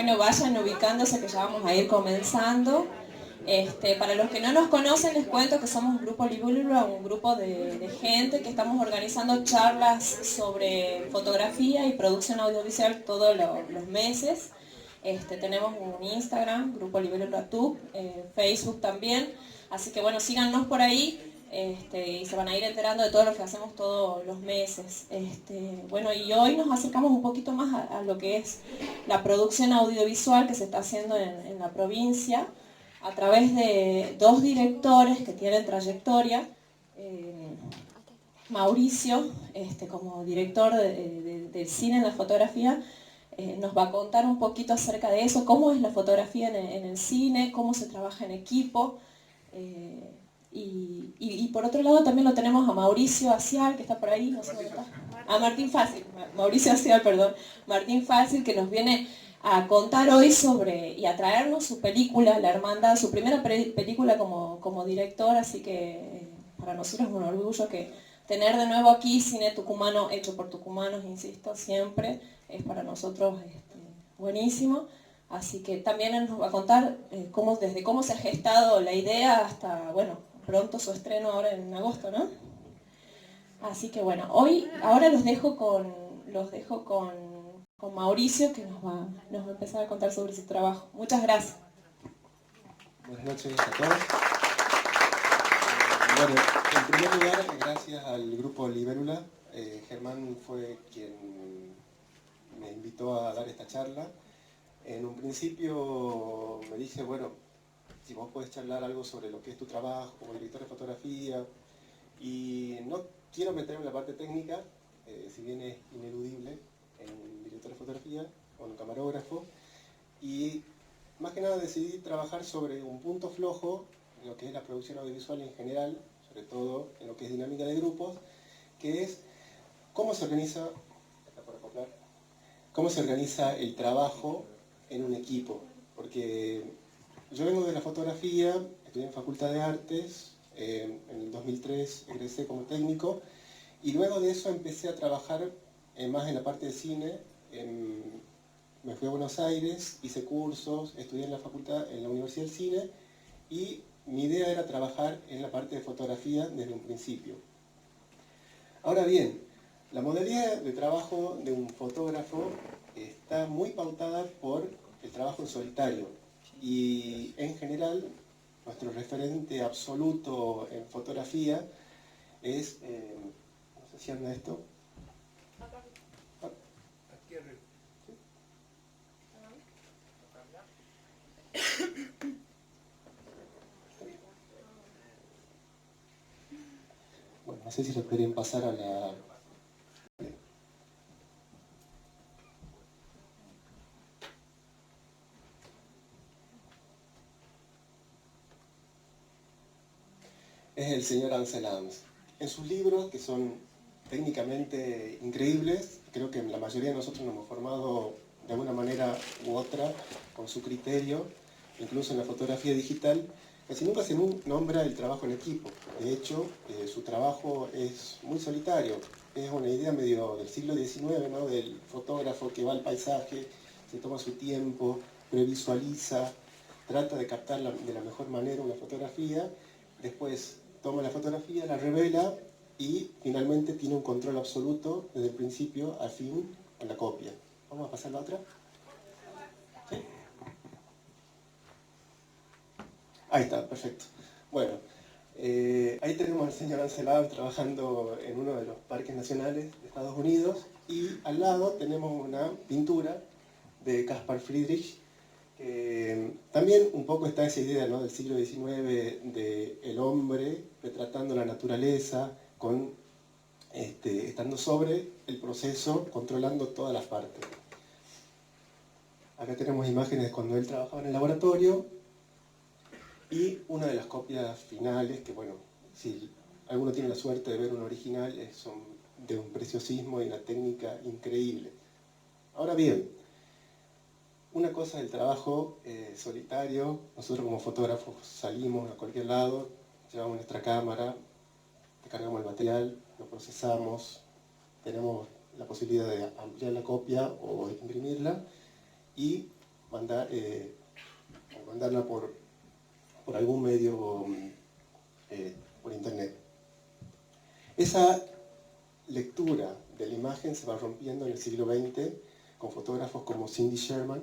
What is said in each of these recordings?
Bueno, vayan ubicándose que ya vamos a ir comenzando. Para los que no nos conocen, les cuento que somos un grupo Libélula, un grupo de gente que estamos organizando charlas sobre fotografía y producción audiovisual todos los meses. Tenemos un Instagram, Grupo Libélula Tube, Facebook también. Así que bueno, síganos por ahí. Y se van a ir enterando de todo lo que hacemos todos los meses. Bueno, y hoy nos acercamos un poquito más a lo que es la producción audiovisual que se está haciendo en la provincia a través de dos directores que tienen trayectoria. Mauricio, como director del cine en la fotografía, nos va a contar un poquito acerca de eso, cómo es la fotografía en el cine, cómo se trabaja en equipo. Y por otro lado también lo tenemos a Mauricio Acial, que está por ahí, no sé dónde está. A Martín Fácil, Mauricio Acial, perdón. Martín Fácil, que nos viene a contar hoy sobre, y a traernos su película, La Hermandad, su primera película como director, así que para nosotros es un orgullo que tener de nuevo aquí cine tucumano, hecho por tucumanos, insisto, siempre, es para nosotros buenísimo. Así que también él nos va a contar desde cómo se ha gestado la idea hasta, bueno, pronto su estreno ahora en agosto, ¿no? Así que bueno, ahora los dejo con Mauricio, que nos va a empezar a contar sobre su trabajo. Muchas gracias. Buenas noches a todos. Bueno, en primer lugar, gracias al grupo Libélula. Germán fue quien me invitó a dar esta charla. En un principio me dice, bueno, si vos podés charlar algo sobre lo que es tu trabajo como director de fotografía, y no quiero meterme en la parte técnica, si bien es ineludible en un director de fotografía o en un camarógrafo, y más que nada decidí trabajar sobre un punto flojo en lo que es la producción audiovisual en general, sobre todo en lo que es dinámica de grupos, que es cómo se organiza, cómo se organiza el trabajo en un equipo. Porque yo vengo de la fotografía, estudié en Facultad de Artes, en el 2003 egresé como técnico, y luego de eso empecé a trabajar más en la parte de cine. Me fui a Buenos Aires, hice cursos, estudié en la Universidad del Cine, y mi idea era trabajar en la parte de fotografía desde un principio. Ahora bien, la modalidad de trabajo de un fotógrafo está muy pautada por el trabajo en solitario, y en general nuestro referente absoluto en fotografía es, no sé si anda esto. Aquí arriba. Bueno, no sé si lo podrían pasar a la... Es el señor Ansel Adams. En sus libros, que son técnicamente increíbles, creo que la mayoría de nosotros nos hemos formado de alguna manera u otra con su criterio, incluso en la fotografía digital, casi nunca se nombra el trabajo en equipo. De hecho, su trabajo es muy solitario. Es una idea medio del siglo XIX, ¿no? Del fotógrafo que va al paisaje, se toma su tiempo, previsualiza, trata de captar de la mejor manera una fotografía, después toma la fotografía, la revela y finalmente tiene un control absoluto desde el principio al fin con la copia. Vamos a pasar la otra. ¿Sí? Ahí está, perfecto. Bueno, ahí tenemos al señor Ansel Adams trabajando en uno de los parques nacionales de Estados Unidos, y al lado tenemos una pintura de Caspar Friedrich. También un poco está esa idea, ¿no?, del siglo XIX, de el hombre retratando la naturaleza, estando sobre el proceso, controlando todas las partes. Acá tenemos imágenes de cuando él trabajaba en el laboratorio, y una de las copias finales, que bueno, si alguno tiene la suerte de ver un original, son de un preciosismo y una técnica increíble. Ahora bien, una cosa es el trabajo solitario. Nosotros como fotógrafos salimos a cualquier lado, llevamos nuestra cámara, descargamos el material, lo procesamos, tenemos la posibilidad de ampliar la copia o imprimirla, y mandarla por algún medio por internet. Esa lectura de la imagen se va rompiendo en el siglo XX con fotógrafos como Cindy Sherman,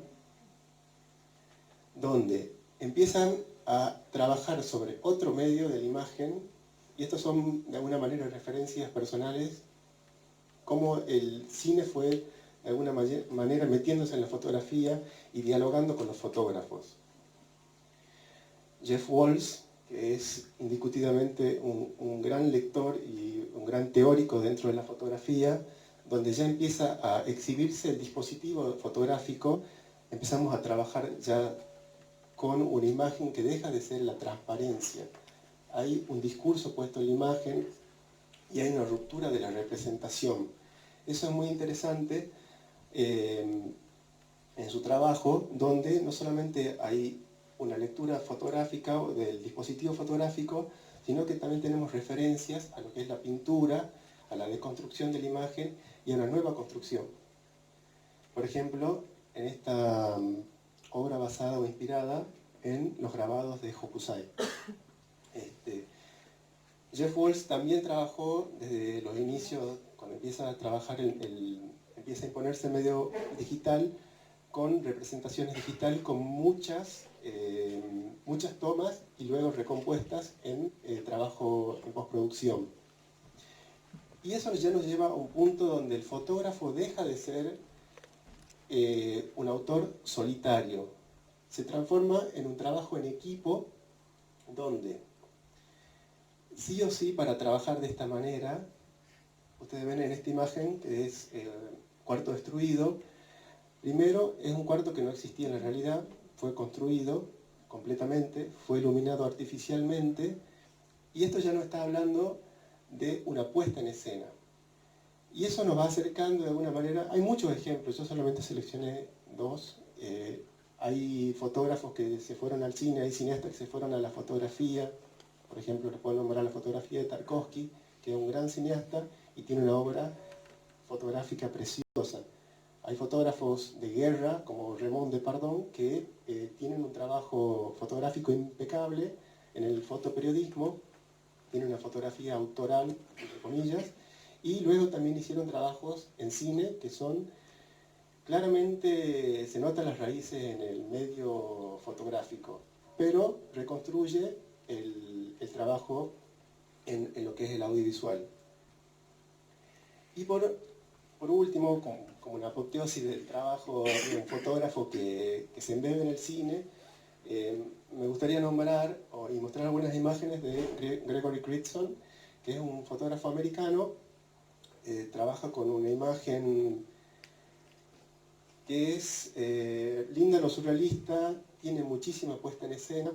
donde empiezan a trabajar sobre otro medio de la imagen, y estos son de alguna manera referencias personales, cómo el cine fue de alguna manera metiéndose en la fotografía y dialogando con los fotógrafos. Jeff Walls, que es indiscutidamente un gran lector y un gran teórico dentro de la fotografía, donde ya empieza a exhibirse el dispositivo fotográfico, empezamos a trabajar ya con una imagen que deja de ser la transparencia. Hay un discurso puesto en la imagen y hay una ruptura de la representación. Eso es muy interesante en su trabajo, donde no solamente hay una lectura fotográfica o del dispositivo fotográfico, sino que también tenemos referencias a lo que es la pintura, a la deconstrucción de la imagen y a una nueva construcción. Por ejemplo, en esta obra basada o inspirada en los grabados de Hokusai. Jeff Walls también trabajó desde los inicios, cuando empieza a trabajar, empieza a imponerse el medio digital, con representaciones digitales, con muchas tomas y luego recompuestas en trabajo en postproducción. Y eso ya nos lleva a un punto donde el fotógrafo deja de ser un autor solitario. Se transforma en un trabajo en equipo donde, sí o sí, para trabajar de esta manera, ustedes ven en esta imagen que es cuarto destruido. Primero, es un cuarto que no existía en la realidad, fue construido completamente, fue iluminado artificialmente, y esto ya no está hablando de una puesta en escena. Y eso nos va acercando de alguna manera. Hay muchos ejemplos, yo solamente seleccioné dos. Hay fotógrafos que se fueron al cine, hay cineastas que se fueron a la fotografía. Por ejemplo, les puedo nombrar la fotografía de Tarkovsky, que es un gran cineasta y tiene una obra fotográfica preciosa. Hay fotógrafos de guerra, como Raymond Depardon, que tienen un trabajo fotográfico impecable en el fotoperiodismo, tienen una fotografía autoral, entre comillas, y luego también hicieron trabajos en cine que son, claramente se notan las raíces en el medio fotográfico, pero reconstruye el trabajo en lo que es el audiovisual. Y por último, como una apoteosis del trabajo de un fotógrafo que se embebe en el cine, me gustaría nombrar y mostrar algunas imágenes de Gregory Critson, que es un fotógrafo americano. Trabaja con una imagen que es linda, lo surrealista, tiene muchísima puesta en escena,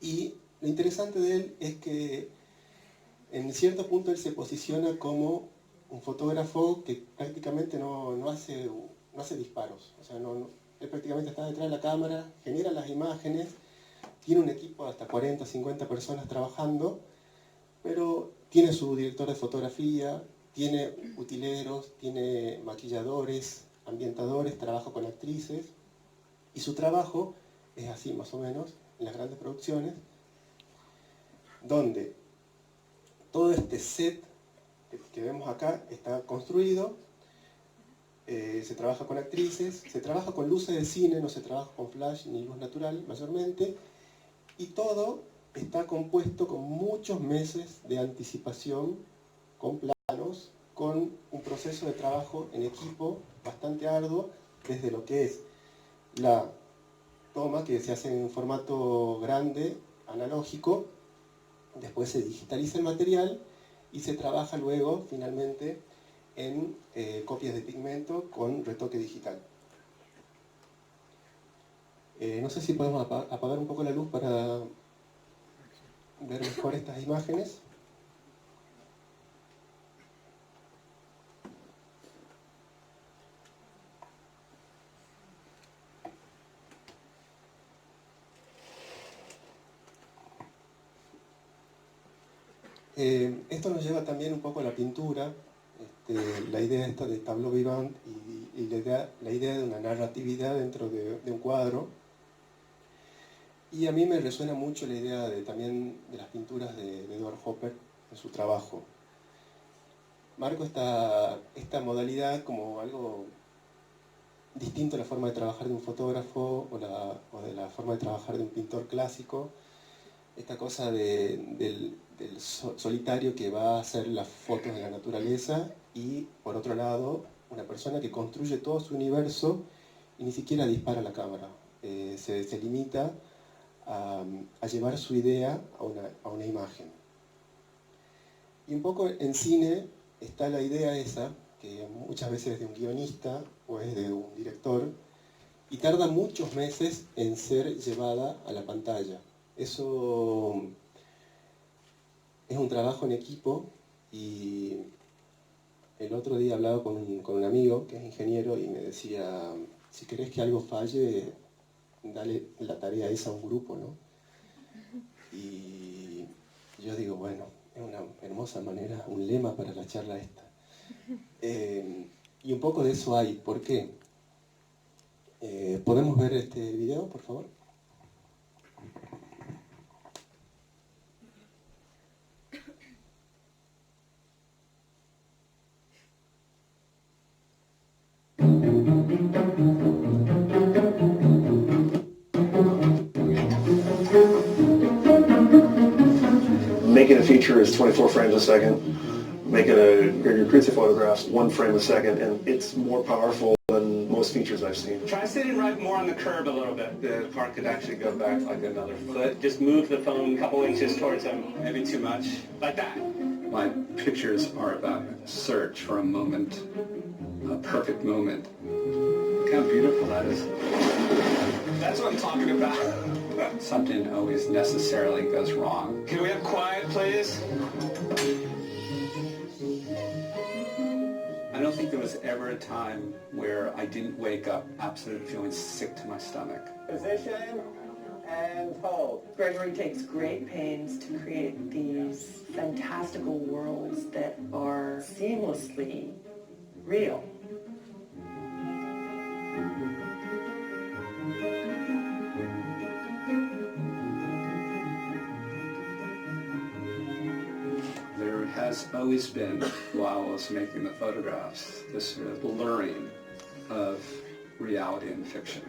y lo interesante de él es que en cierto punto él se posiciona como un fotógrafo que prácticamente no hace disparos. O sea, él prácticamente está detrás de la cámara, genera las imágenes, tiene un equipo de hasta 40, 50 personas trabajando, pero tiene su director de fotografía, tiene utileros, tiene maquilladores, ambientadores, trabaja con actrices, y su trabajo es así más o menos en las grandes producciones, donde todo este set que vemos acá está construido, se trabaja con actrices, se trabaja con luces de cine, no se trabaja con flash ni luz natural mayormente, y todo está compuesto con muchos meses de anticipación, con planos, con un proceso de trabajo en equipo bastante arduo, desde lo que es la toma, que se hace en formato grande, analógico, después se digitaliza el material y se trabaja luego, finalmente, en copias de pigmento con retoque digital. No sé si podemos apagar un poco la luz para ver mejor estas imágenes. Esto nos lleva también un poco a la pintura, la idea esta de tableau vivant y le da la idea de una narratividad dentro de un cuadro. Y a mí me resuena mucho la idea también de las pinturas de Edward Hopper en su trabajo. Marco esta modalidad como algo distinto a la forma de trabajar de un fotógrafo o de la forma de trabajar de un pintor clásico. Esta cosa del solitario que va a hacer las fotos de la naturaleza y, por otro lado, una persona que construye todo su universo y ni siquiera dispara la cámara. Se limita a llevar su idea a una imagen. Y un poco en cine está la idea esa, que muchas veces es de un guionista o es de un director, y tarda muchos meses en ser llevada a la pantalla. Eso es un trabajo en equipo, y el otro día hablaba con un amigo que es ingeniero y me decía, si querés que algo falle, dale la tarea esa a un grupo, ¿no? Y yo digo, bueno, es una hermosa manera, un lema para la charla esta. Y un poco de eso hay. ¿Por qué? ¿Podemos ver este video, por favor? Making a feature is 24 frames a second. Making a Gregory Prizzi photographs, 1 frame a second, and it's more powerful than most features I've seen. Try sitting right more on the curb a little bit. The part could actually go back like another foot. Just move the phone a couple inches towards him. Maybe too much. Like that. My pictures are about search for a moment, a perfect moment. Look how beautiful that is. That's what I'm talking about. Something always necessarily goes wrong. Can we have quiet, please? I don't think there was ever a time where I didn't wake up absolutely feeling sick to my stomach. Position and hold. Gregory takes great pains to create these fantastical worlds that are seamlessly real. There has always been, while I was making the photographs, this sort of blurring of reality and fiction,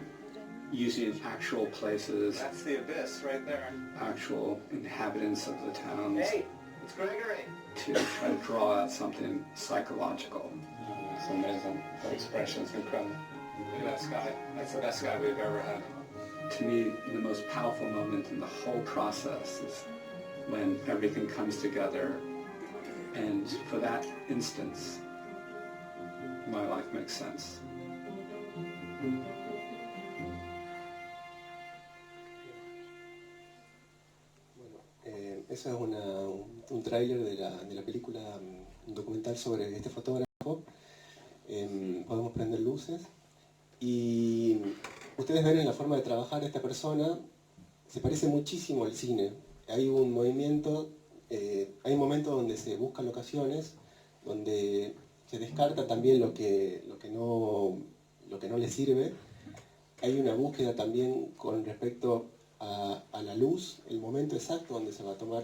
using actual places, That's the abyss right there. actual inhabitants of the towns, Hey, it's Gregory. to try to draw out something psychological. It's amazing. The expression's incredible. Look at that sky. That's the best sky we've ever had. To me, the most powerful moment in the whole process is when everything comes together, and for that instance, my life makes sense. Eso es un tráiler de la película, un documental sobre este fotógrafo. Podemos prender luces y ustedes ven en la forma de trabajar de esta persona, se parece muchísimo al cine. Hay un movimiento, hay un momento donde se buscan locaciones, donde se descarta también lo que no le sirve. Hay una búsqueda también con respecto a la luz, el momento exacto donde se va a tomar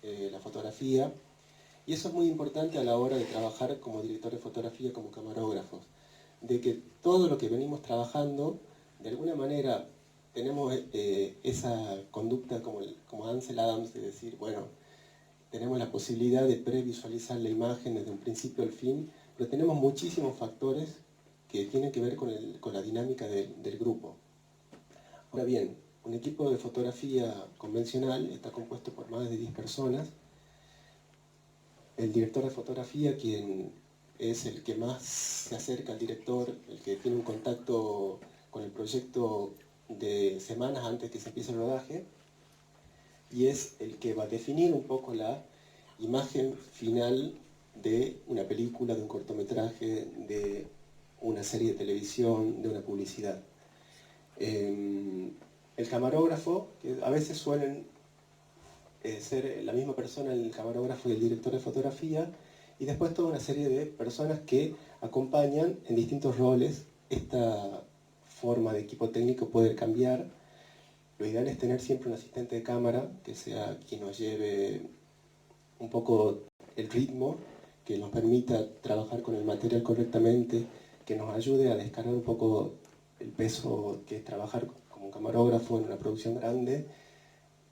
la fotografía. Y eso es muy importante a la hora de trabajar como director de fotografía, como camarógrafos. De que todo lo que venimos trabajando, de alguna manera tenemos esa conducta como Ansel Adams, de decir, bueno, tenemos la posibilidad de previsualizar la imagen desde un principio al fin, pero tenemos muchísimos factores que tienen que ver con la dinámica del grupo. Ahora bien, un equipo de fotografía convencional está compuesto por más de 10 personas. El director de fotografía, quien es el que más se acerca al director, el que tiene un contacto con el proyecto de semanas antes que se empiece el rodaje, y es el que va a definir un poco la imagen final de una película, de un cortometraje, de una serie de televisión, de una publicidad. El camarógrafo, que a veces suelen ser la misma persona, el camarógrafo y el director de fotografía, Y después toda una serie de personas que acompañan en distintos roles. Esta forma de equipo técnico puede cambiar. Lo ideal es tener siempre un asistente de cámara que sea quien nos lleve un poco el ritmo, que nos permita trabajar con el material correctamente, que nos ayude a descargar un poco el peso que es trabajar como un camarógrafo en una producción grande,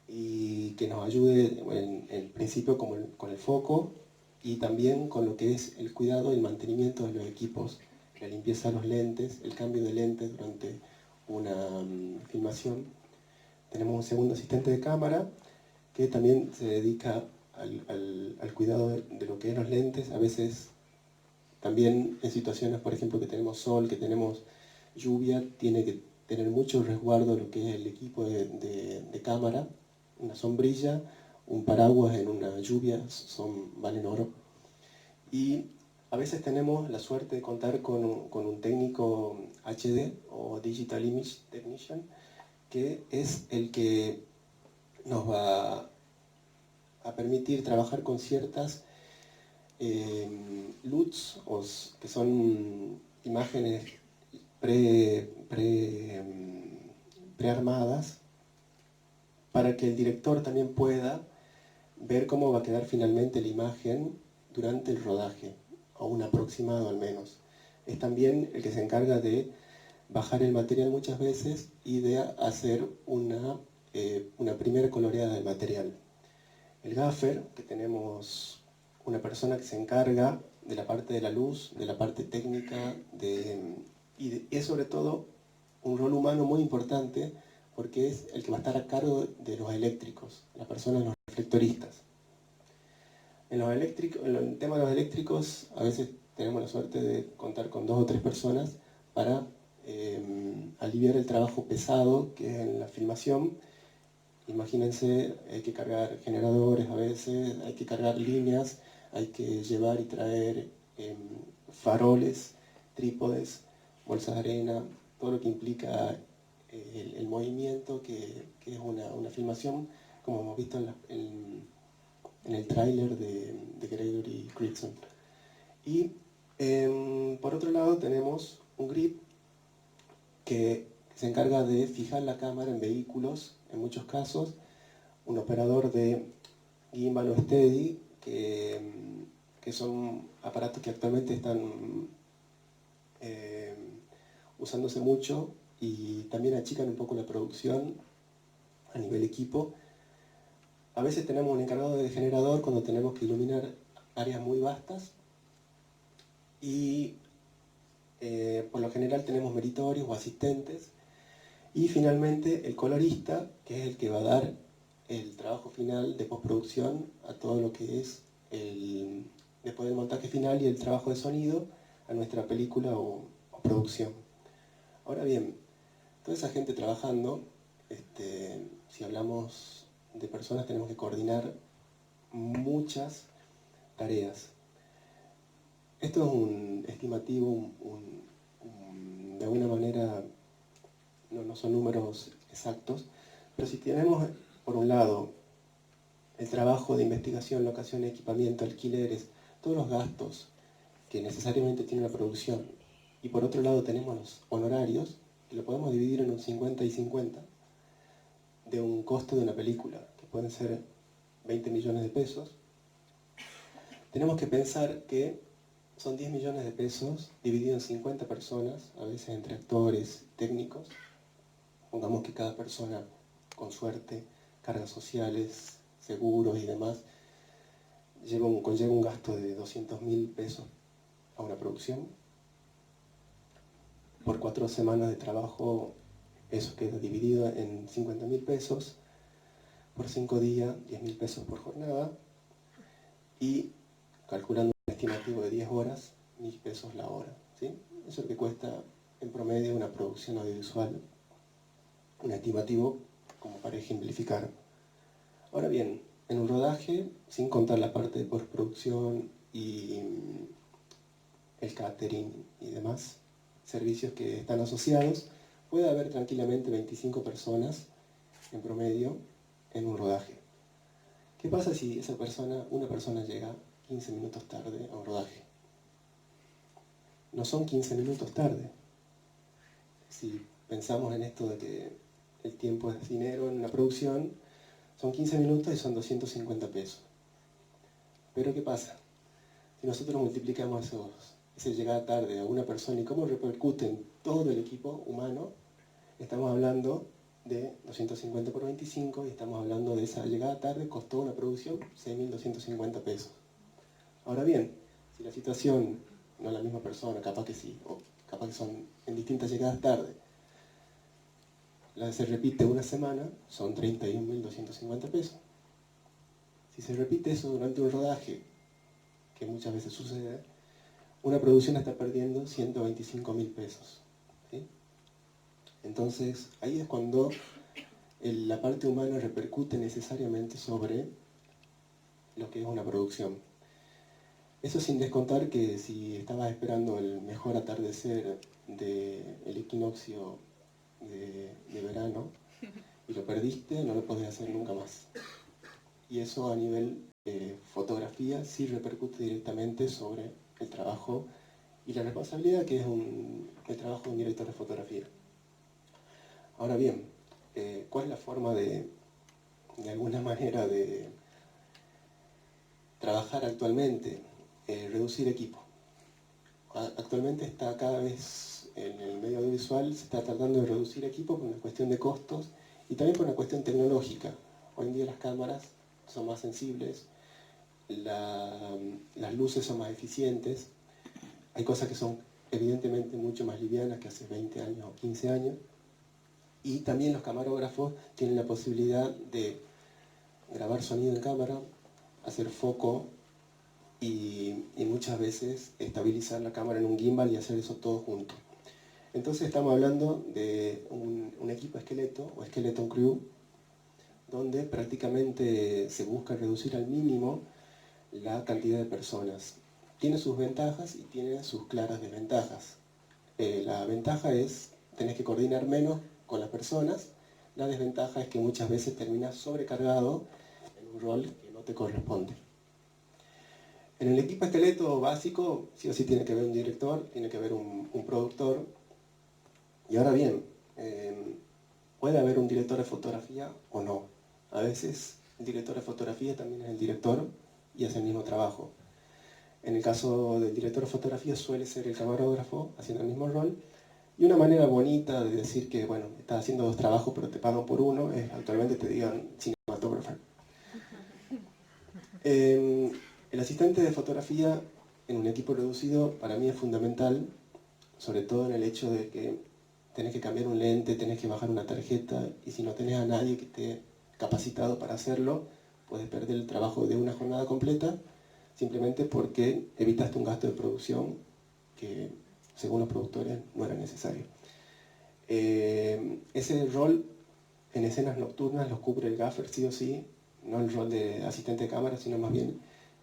y que nos ayude en principio con el foco y también con lo que es el cuidado y el mantenimiento de los equipos, la limpieza de los lentes, el cambio de lentes durante una filmación. Tenemos un segundo asistente de cámara que también se dedica al cuidado de lo que es los lentes. A veces también en situaciones, por ejemplo, que tenemos sol, que tenemos lluvia, tiene que tener mucho resguardo lo que es el equipo de cámara. Una sombrilla, un paraguas en una lluvia valen oro. Y a veces tenemos la suerte de contar con un técnico HD o Digital Image Technician, que es el que nos va a permitir trabajar con ciertas LUTs, que son imágenes prearmadas, para que el director también pueda ver cómo va a quedar finalmente la imagen durante el rodaje, o un aproximado al menos. Es también el que se encarga de bajar el material muchas veces y de hacer una primera coloreada del material. El gaffer, que tenemos una persona que se encarga de la parte de la luz, de la parte técnica, y es sobre todo un rol humano muy importante, porque es el que va a estar a cargo de los eléctricos, las personas, los reflectoristas. En el tema de los eléctricos, a veces tenemos la suerte de contar con 2 o 3 personas para aliviar el trabajo pesado que es en la filmación. Imagínense, hay que cargar generadores a veces, hay que cargar líneas, hay que llevar y traer faroles, trípodes, bolsas de arena, todo lo que implica el movimiento, que es una filmación, como hemos visto en el tráiler de Gregory Critson. Y por otro lado tenemos un grip que se encarga de fijar la cámara en vehículos, en muchos casos, un operador de gimbal o steady, que son aparatos que actualmente están usándose mucho y también achican un poco la producción a nivel equipo. A veces tenemos un encargado de generador cuando tenemos que iluminar áreas muy vastas, y por lo general tenemos meritorios o asistentes. Y finalmente el colorista, que es el que va a dar el trabajo final de postproducción a todo lo que es después del montaje final y el trabajo de sonido a nuestra película o producción. Ahora bien, toda esa gente trabajando, si hablamos de personas, tenemos que coordinar muchas tareas. Esto es un estimativo, de alguna manera no son números exactos, pero si tenemos por un lado el trabajo de investigación, locación, equipamiento, alquileres, todos los gastos que necesariamente tiene una producción, y por otro lado tenemos los honorarios, que lo podemos dividir en un 50 y 50 de un costo de una película, que pueden ser 20 millones de pesos. Tenemos que pensar que son 10 millones de pesos divididos en 50 personas, a veces entre actores, técnicos. Pongamos que cada persona, con suerte, cargas sociales, seguros y demás, conlleva un gasto de 200.000 pesos a una producción. Por 4 semanas de trabajo, eso queda dividido en 50.000 pesos. Por 5 días, 10.000 pesos por jornada. Y calculando un estimativo de 10 horas, 1.000 pesos la hora, ¿sí? Eso es lo que cuesta en promedio una producción audiovisual, un estimativo como para ejemplificar. Ahora bien, en un rodaje, sin contar la parte de postproducción y el catering y demás servicios que están asociados, puede haber tranquilamente 25 personas en promedio en un rodaje. ¿Qué pasa si una persona llega 15 minutos tarde a un rodaje. No son 15 minutos tarde. Si pensamos en esto de que el tiempo es dinero en una producción, son 15 minutos y son 250 pesos. Pero ¿qué pasa? Si nosotros multiplicamos esa llegada tarde a una persona y cómo repercute en todo el equipo humano, estamos hablando de 250 por 25 y estamos hablando de esa llegada tarde, costó una producción 6.250 pesos. Ahora bien, si la situación no es la misma persona, capaz que sí, o capaz que son en distintas llegadas tarde, se repite una semana, son 31.250 pesos. Si se repite eso durante un rodaje, que muchas veces sucede, una producción está perdiendo 125.000 pesos. ¿Sí? Entonces, ahí es cuando la parte humana repercute necesariamente sobre lo que es una producción. Eso sin descontar que si estabas esperando el mejor atardecer del equinoccio de verano y lo perdiste, no lo podés hacer nunca más. Y eso a nivel fotografía sí repercute directamente sobre el trabajo y la responsabilidad que es el trabajo de un director de fotografía. Ahora bien, ¿cuál es la forma de alguna manera de trabajar actualmente? Reducir equipo. Actualmente está cada vez en el medio audiovisual se está tratando de reducir equipo por una cuestión de costos y también por una cuestión tecnológica. Hoy en día las cámaras son más sensibles, las luces son más eficientes, hay cosas que son evidentemente mucho más livianas que hace 20 años o 15 años, y también los camarógrafos tienen la posibilidad de grabar sonido en cámara, hacer foco y muchas veces estabilizar la cámara en un gimbal y hacer eso todo junto. Entonces estamos hablando de un equipo esqueleto o skeleton crew donde prácticamente se busca reducir al mínimo la cantidad de personas. Tiene sus ventajas y tiene sus claras desventajas. La ventaja es tenés que coordinar menos con las personas. La desventaja es que muchas veces terminas sobrecargado en un rol que no te corresponde. En el equipo esqueleto básico sí o sí tiene que haber un director, tiene que haber un productor. Y ahora bien, puede haber un director de fotografía o no. A veces el director de fotografía también es el director y hace el mismo trabajo. En el caso del director de fotografía suele ser el camarógrafo haciendo el mismo rol. Y una manera bonita de decir que, bueno, estás haciendo dos trabajos pero te pagan por uno, es actualmente te digan cinematógrafo. El asistente de fotografía en un equipo reducido para mí es fundamental, sobre todo en el hecho de que tenés que cambiar un lente, tenés que bajar una tarjeta y si no tenés a nadie que esté capacitado para hacerlo, puedes perder el trabajo de una jornada completa simplemente porque evitaste un gasto de producción que según los productores no era necesario. Ese rol en escenas nocturnas lo cubre el gaffer sí o sí, no el rol de asistente de cámara, sino más bien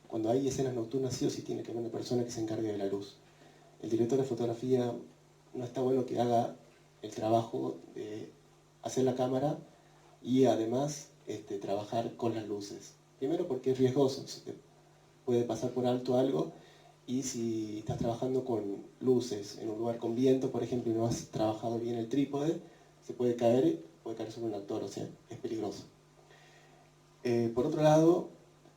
cuando hay escenas nocturnas sí o sí tiene que haber una persona que se encargue de la luz. El director de fotografía no está bueno que haga el trabajo de hacer la cámara y además trabajar con las luces. Primero porque es riesgoso, se te puede pasar por alto algo y si estás trabajando con luces en un lugar con viento, por ejemplo, y no has trabajado bien el trípode, se puede caer sobre un actor, o sea, es peligroso. Por otro lado,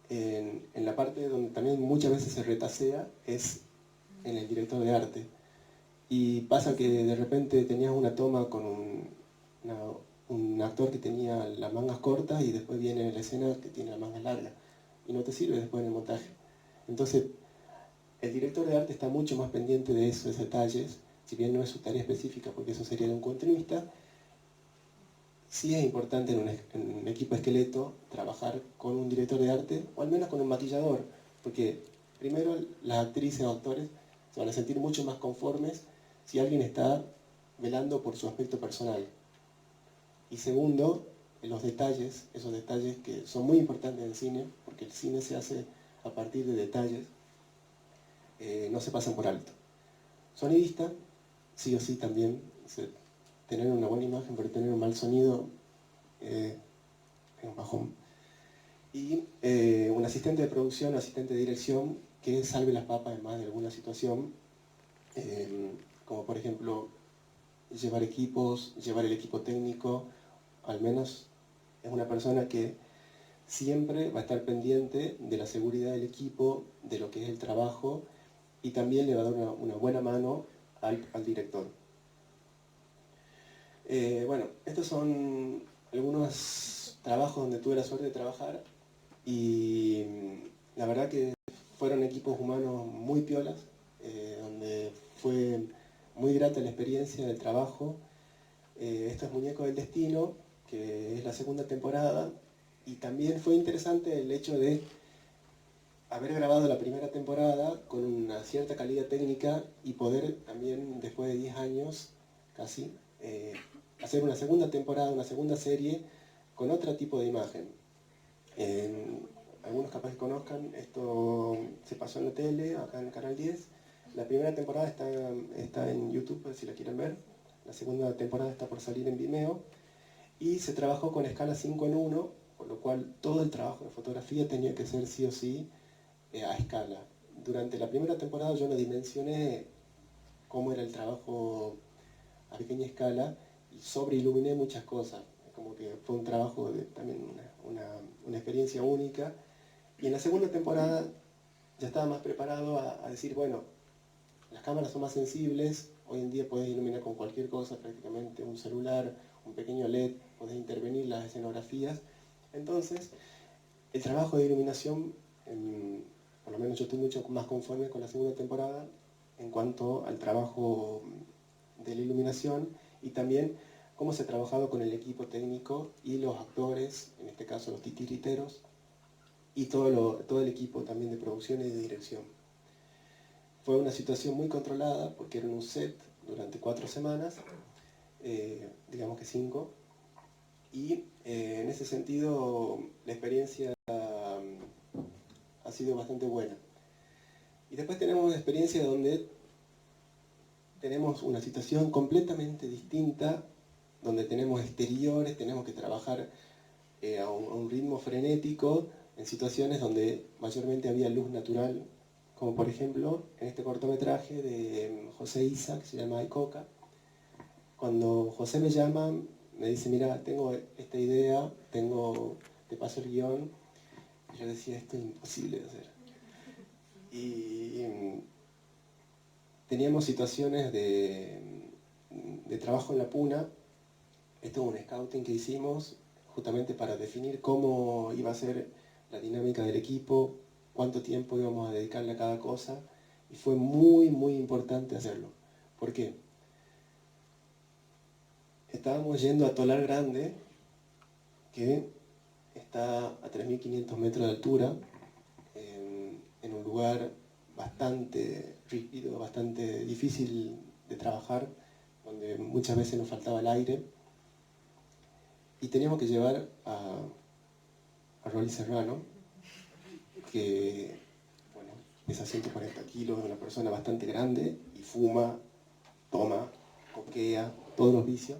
en la parte donde también muchas veces se retasea es en el director de arte. Y pasa que de repente tenías una toma con un actor que tenía las mangas cortas y después viene la escena que tiene las mangas largas. Y no te sirve después en el montaje. Entonces, el director de arte está mucho más pendiente de esos detalles, si bien no es su tarea específica, porque eso sería de un continuista. Sí es importante en un equipo esqueleto trabajar con un director de arte, o al menos con un maquillador, porque primero las actrices o actores se van a sentir mucho más conformes si alguien está velando por su aspecto personal. Y segundo, los detalles, esos detalles que son muy importantes en el cine, porque el cine se hace a partir de detalles, no se pasan por alto. Sonidista, sí o sí también, tener una buena imagen, pero tener un mal sonido es un bajón. y un asistente de producción, asistente de dirección que salve las papas en más de alguna situación, como por ejemplo llevar equipos, llevar el equipo técnico. Al menos es una persona que siempre va a estar pendiente de la seguridad del equipo, de lo que es el trabajo, y también le va a dar una buena mano al director. Bueno, estos son algunos trabajos donde tuve la suerte de trabajar, y la verdad que fueron equipos humanos muy piolas, donde fue muy grata la experiencia del trabajo. Esto es Muñeco del Destino, que es la segunda temporada, y también fue interesante el hecho de haber grabado la primera temporada con una cierta calidad técnica y poder también, después de 10 años casi, hacer una segunda temporada, una segunda serie con otro tipo de imagen. Algunos capaz que conozcan, esto se pasó en la tele, acá en el Canal 10. La primera temporada está en YouTube, si la quieren ver. La segunda temporada está por salir en Vimeo. Y se trabajó con escala 5:1, por lo cual todo el trabajo de fotografía tenía que ser sí o sí a escala. Durante la primera temporada yo no dimensioné cómo era el trabajo a pequeña escala y sobreiluminé muchas cosas. Como que fue un trabajo también una experiencia única. Y en la segunda temporada ya estaba más preparado a decir, bueno, las cámaras son más sensibles, hoy en día puedes iluminar con cualquier cosa, prácticamente un celular, un pequeño LED, puedes intervenir las escenografías. Entonces, el trabajo de iluminación, por lo menos yo estoy mucho más conforme con la segunda temporada en cuanto al trabajo de la iluminación y también cómo se ha trabajado con el equipo técnico y los actores, en este caso los titiriteros, y todo el equipo también de producción y de dirección. Fue una situación muy controlada porque era en un set durante 4 semanas, digamos que 5, y en ese sentido la experiencia ha sido bastante buena. Y después tenemos una experiencia donde tenemos una situación completamente distinta, donde tenemos exteriores, tenemos que trabajar a un ritmo frenético, en situaciones donde mayormente había luz natural, como por ejemplo en este cortometraje de José Isa, que se llama Icoca. Cuando José me llama, me dice, mira, tengo esta idea, te paso el guión, y yo decía, esto es imposible de hacer. Y teníamos situaciones de trabajo en la puna. Esto es un scouting que hicimos justamente para definir cómo iba a ser la dinámica del equipo, cuánto tiempo íbamos a dedicarle a cada cosa, y fue muy, muy importante hacerlo. ¿Por qué? Estábamos yendo a Tolar Grande, que está a 3.500 metros de altura, en un lugar bastante rígido, bastante difícil de trabajar, donde muchas veces nos faltaba el aire, y teníamos que llevar a Rolly Serrano, que bueno, pesa 140 kilos, es una persona bastante grande y fuma, toma, coquea, todos los vicios,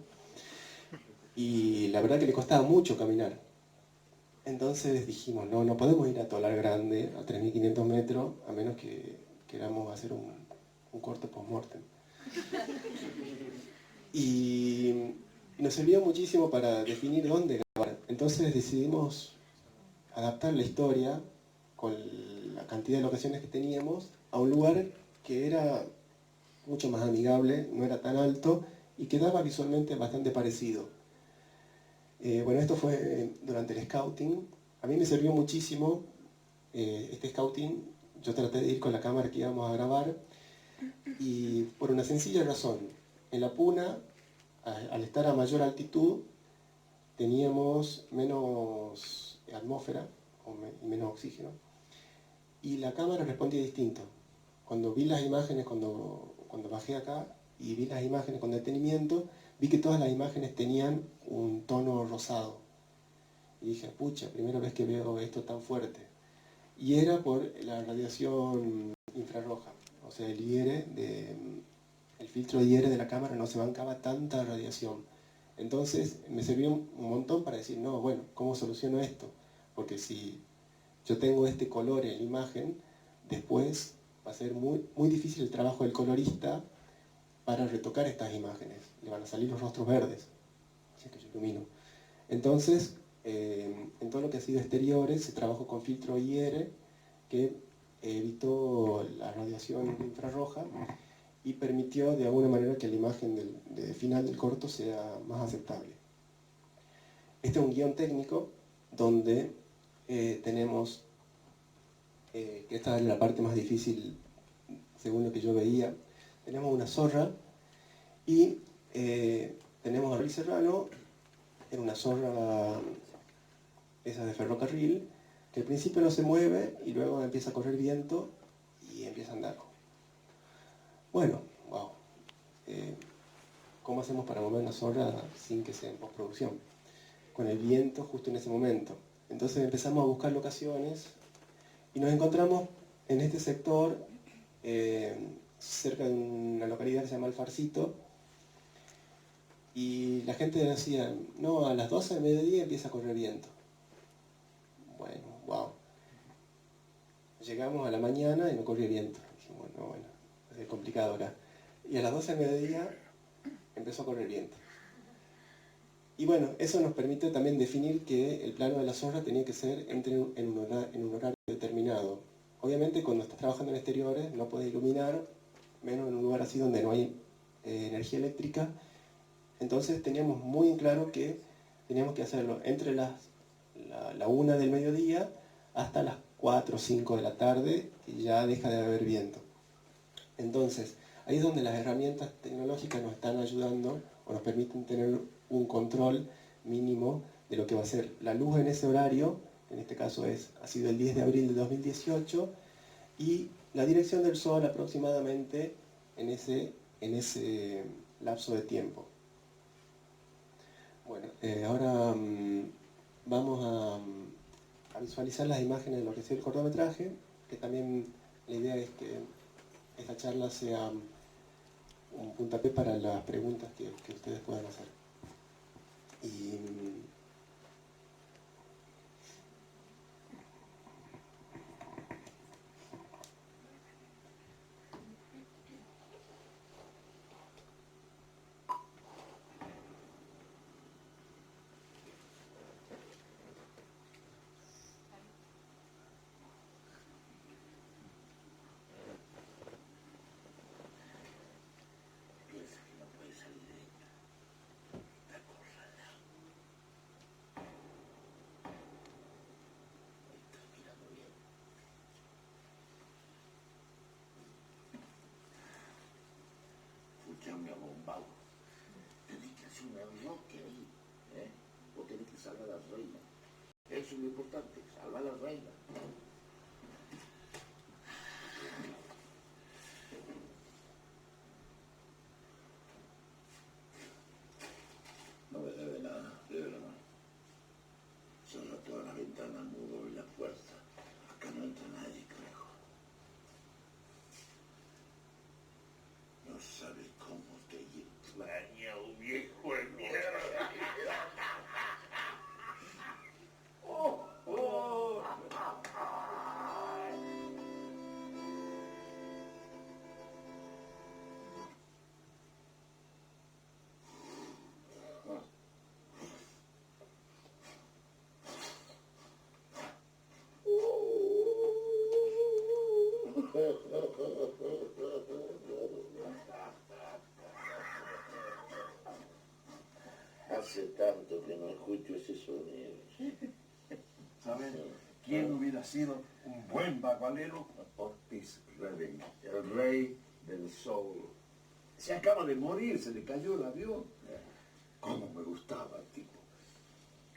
y la verdad que le costaba mucho caminar. Entonces dijimos, no podemos ir a Tolar Grande a 3.500 metros a menos que queramos hacer un corto post-mortem. Y nos sirvió muchísimo para definir dónde grabar. Entonces decidimos adaptar la historia con la cantidad de locaciones que teníamos a un lugar que era mucho más amigable, no era tan alto y quedaba visualmente bastante parecido. Bueno, esto fue durante el scouting. A mí me sirvió muchísimo este scouting. Yo traté de ir con la cámara que íbamos a grabar y por una sencilla razón. En la puna, al estar a mayor altitud, teníamos menos atmósfera y menos oxígeno y la cámara respondía distinto. Cuando vi las imágenes, cuando bajé acá y vi las imágenes con detenimiento, vi que todas las imágenes tenían un tono rosado. Y dije, pucha, primera vez que veo esto tan fuerte. Y era por la radiación infrarroja. O sea, el filtro de IR de la cámara no se bancaba tanta radiación. Entonces me sirvió un montón para decir, no, bueno, ¿cómo soluciono esto? porque si yo tengo este color en la imagen, después va a ser muy, muy difícil el trabajo del colorista para retocar estas imágenes. Le van a salir los rostros verdes, si es que yo ilumino. Entonces, en todo lo que ha sido exteriores, se trabajó con filtro IR, que evitó la radiación infrarroja y permitió de alguna manera que la imagen de final del corto sea más aceptable. Este es un guión técnico donde tenemos, que esta es la parte más difícil según lo que yo veía, tenemos una zorra y tenemos a Luis Serrano en una zorra esa de ferrocarril, que al principio no se mueve y luego empieza a correr viento y empieza a andar. Bueno, wow. ¿Cómo hacemos para mover una zorra sin que sea en postproducción? Con el viento justo en ese momento. Entonces empezamos a buscar locaciones y nos encontramos en este sector, cerca de una localidad que se llama Alfarcito, y la gente decía, no, a las 12 del mediodía empieza a correr viento. Bueno, wow. Llegamos a la mañana y no corría viento. Dijimos, bueno, es complicado acá. Y a las 12 del mediodía empezó a correr viento. Y bueno, eso nos permite también definir que el plano de la zorra tenía que ser en un horario determinado. Obviamente cuando estás trabajando en exteriores no puedes iluminar, menos en un lugar así donde no hay energía eléctrica. Entonces teníamos muy en claro que teníamos que hacerlo entre la 1 del mediodía hasta las 4 o 5 de la tarde y ya deja de haber viento. Entonces, ahí es donde las herramientas tecnológicas nos están ayudando o nos permiten tener un control mínimo de lo que va a ser la luz en ese horario, en este caso ha sido el 10 de abril de 2018, y la dirección del sol aproximadamente en ese lapso de tiempo. Bueno, ahora vamos a visualizar las imágenes de lo que es el cortometraje, que también la idea es que esta charla sea un puntapié para las preguntas que ustedes puedan hacer. Y Escuchame, abombado. Tenés que hacer un enroque ahí, ¿eh? Vos tenés que salvar a la reina. Eso es lo importante, salvar a la reina. No me debe nada, de verdad. Cerra todas las ventanas, mudo y la puerta. Acá no entra nadie, carajo. No sabes cómo te extraño, viejo de mierda. Oh, oh. Hace tanto que no escucho ese sonido. ¿Sabes quién hubiera sido un buen bagualero? Otis Redding, el rey del soul. Se acaba de morir, se le cayó el avión. ¿Cómo me gustaba el tipo?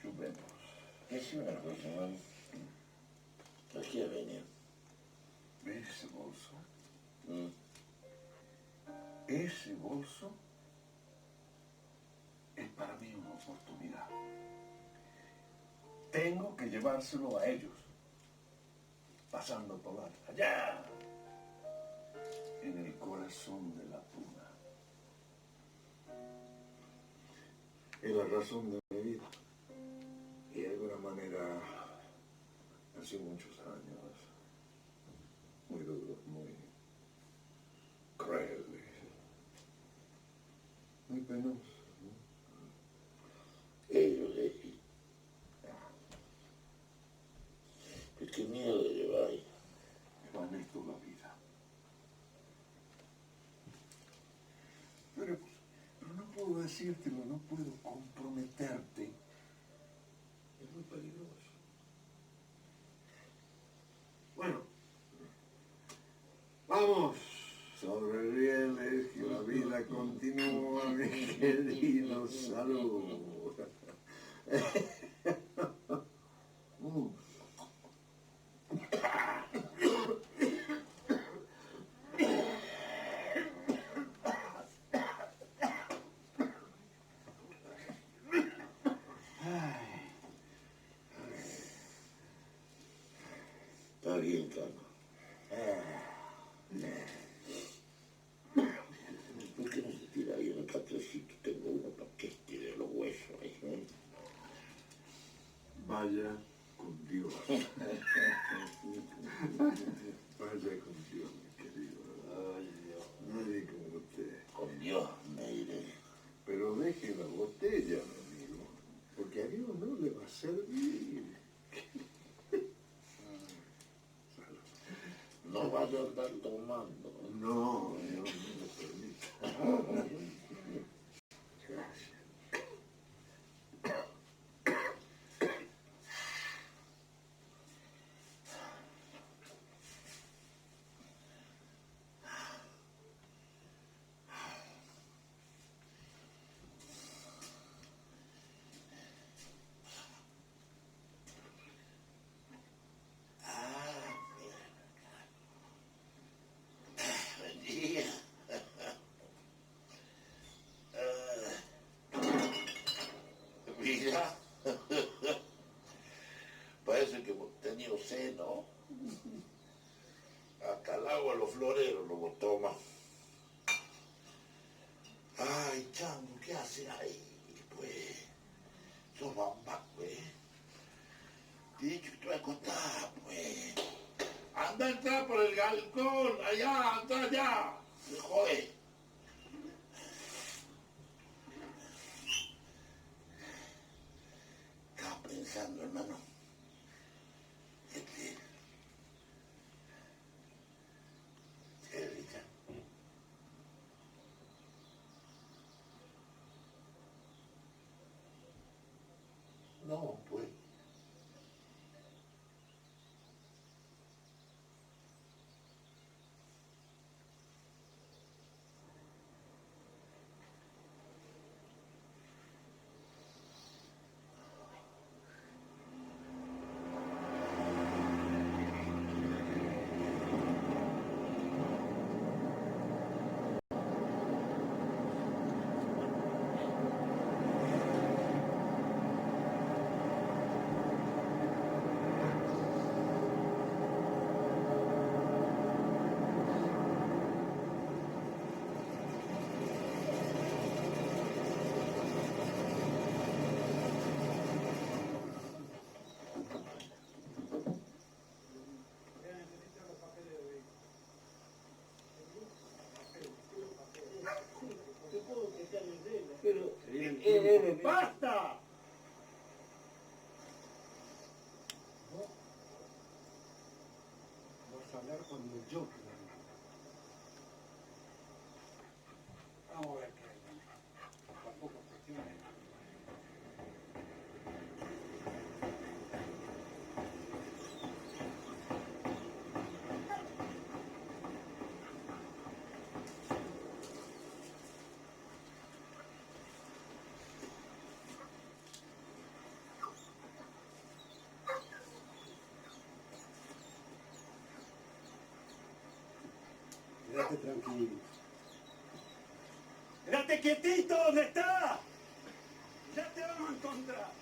Chupemos. Es una cosa, man. ¿A qué venir? ¿Ves ese bolso? ¿Mm? Ese bolso es para mí una oportunidad. Tengo que llevárselo a ellos. Pasando por allá, en el corazón de la puna. Es la razón de mi vida. Y de alguna manera Así muchos años. Muy duros, muy crueles. Muy penosos, ¿no? Ellos, pues qué miedo de llevar ahí. Pero han hecho la vida. Pero no puedo decírtelo, no puedo comprometerte. Es muy peligroso. Bueno, vamos sobre rieles, que la vida continúa, mi querido. Salud. Está bien, Carlos. ¿Por qué no se tira ahí en el catrecito? Tengo uno para que estire los huesos ahí. Vaya con Dios. Vaya con Dios, mi querido. Ay, Dios. Nadie como usted. Con Dios me iré. Pero deje la botella, mi amigo, porque a Dios no le va a servir. No vaya a andar tomando. No, Dios no le permite. Gracias. Buen día. Mira. Parece que hemos tenido sed, ¿no? Hasta el agua los floreros lo toman. Ay, chango, ¿qué hace ahí? Pues, sos bamba, pues. Te he dicho que te voy a acostar, pues. Anda a entrar por el balcón, allá, anda allá. Se jode. Estaba pensando, hermano. ¿Qué, Richard? No, pues. Pero, ¡basta! Vas a hablar cuando yo quiera. Vamos a ver qué hay. Tampoco cuestiones. Quédate tranquilo. ¡Quédate quietito! ¿Dónde está? ¡Ya te vamos a encontrar!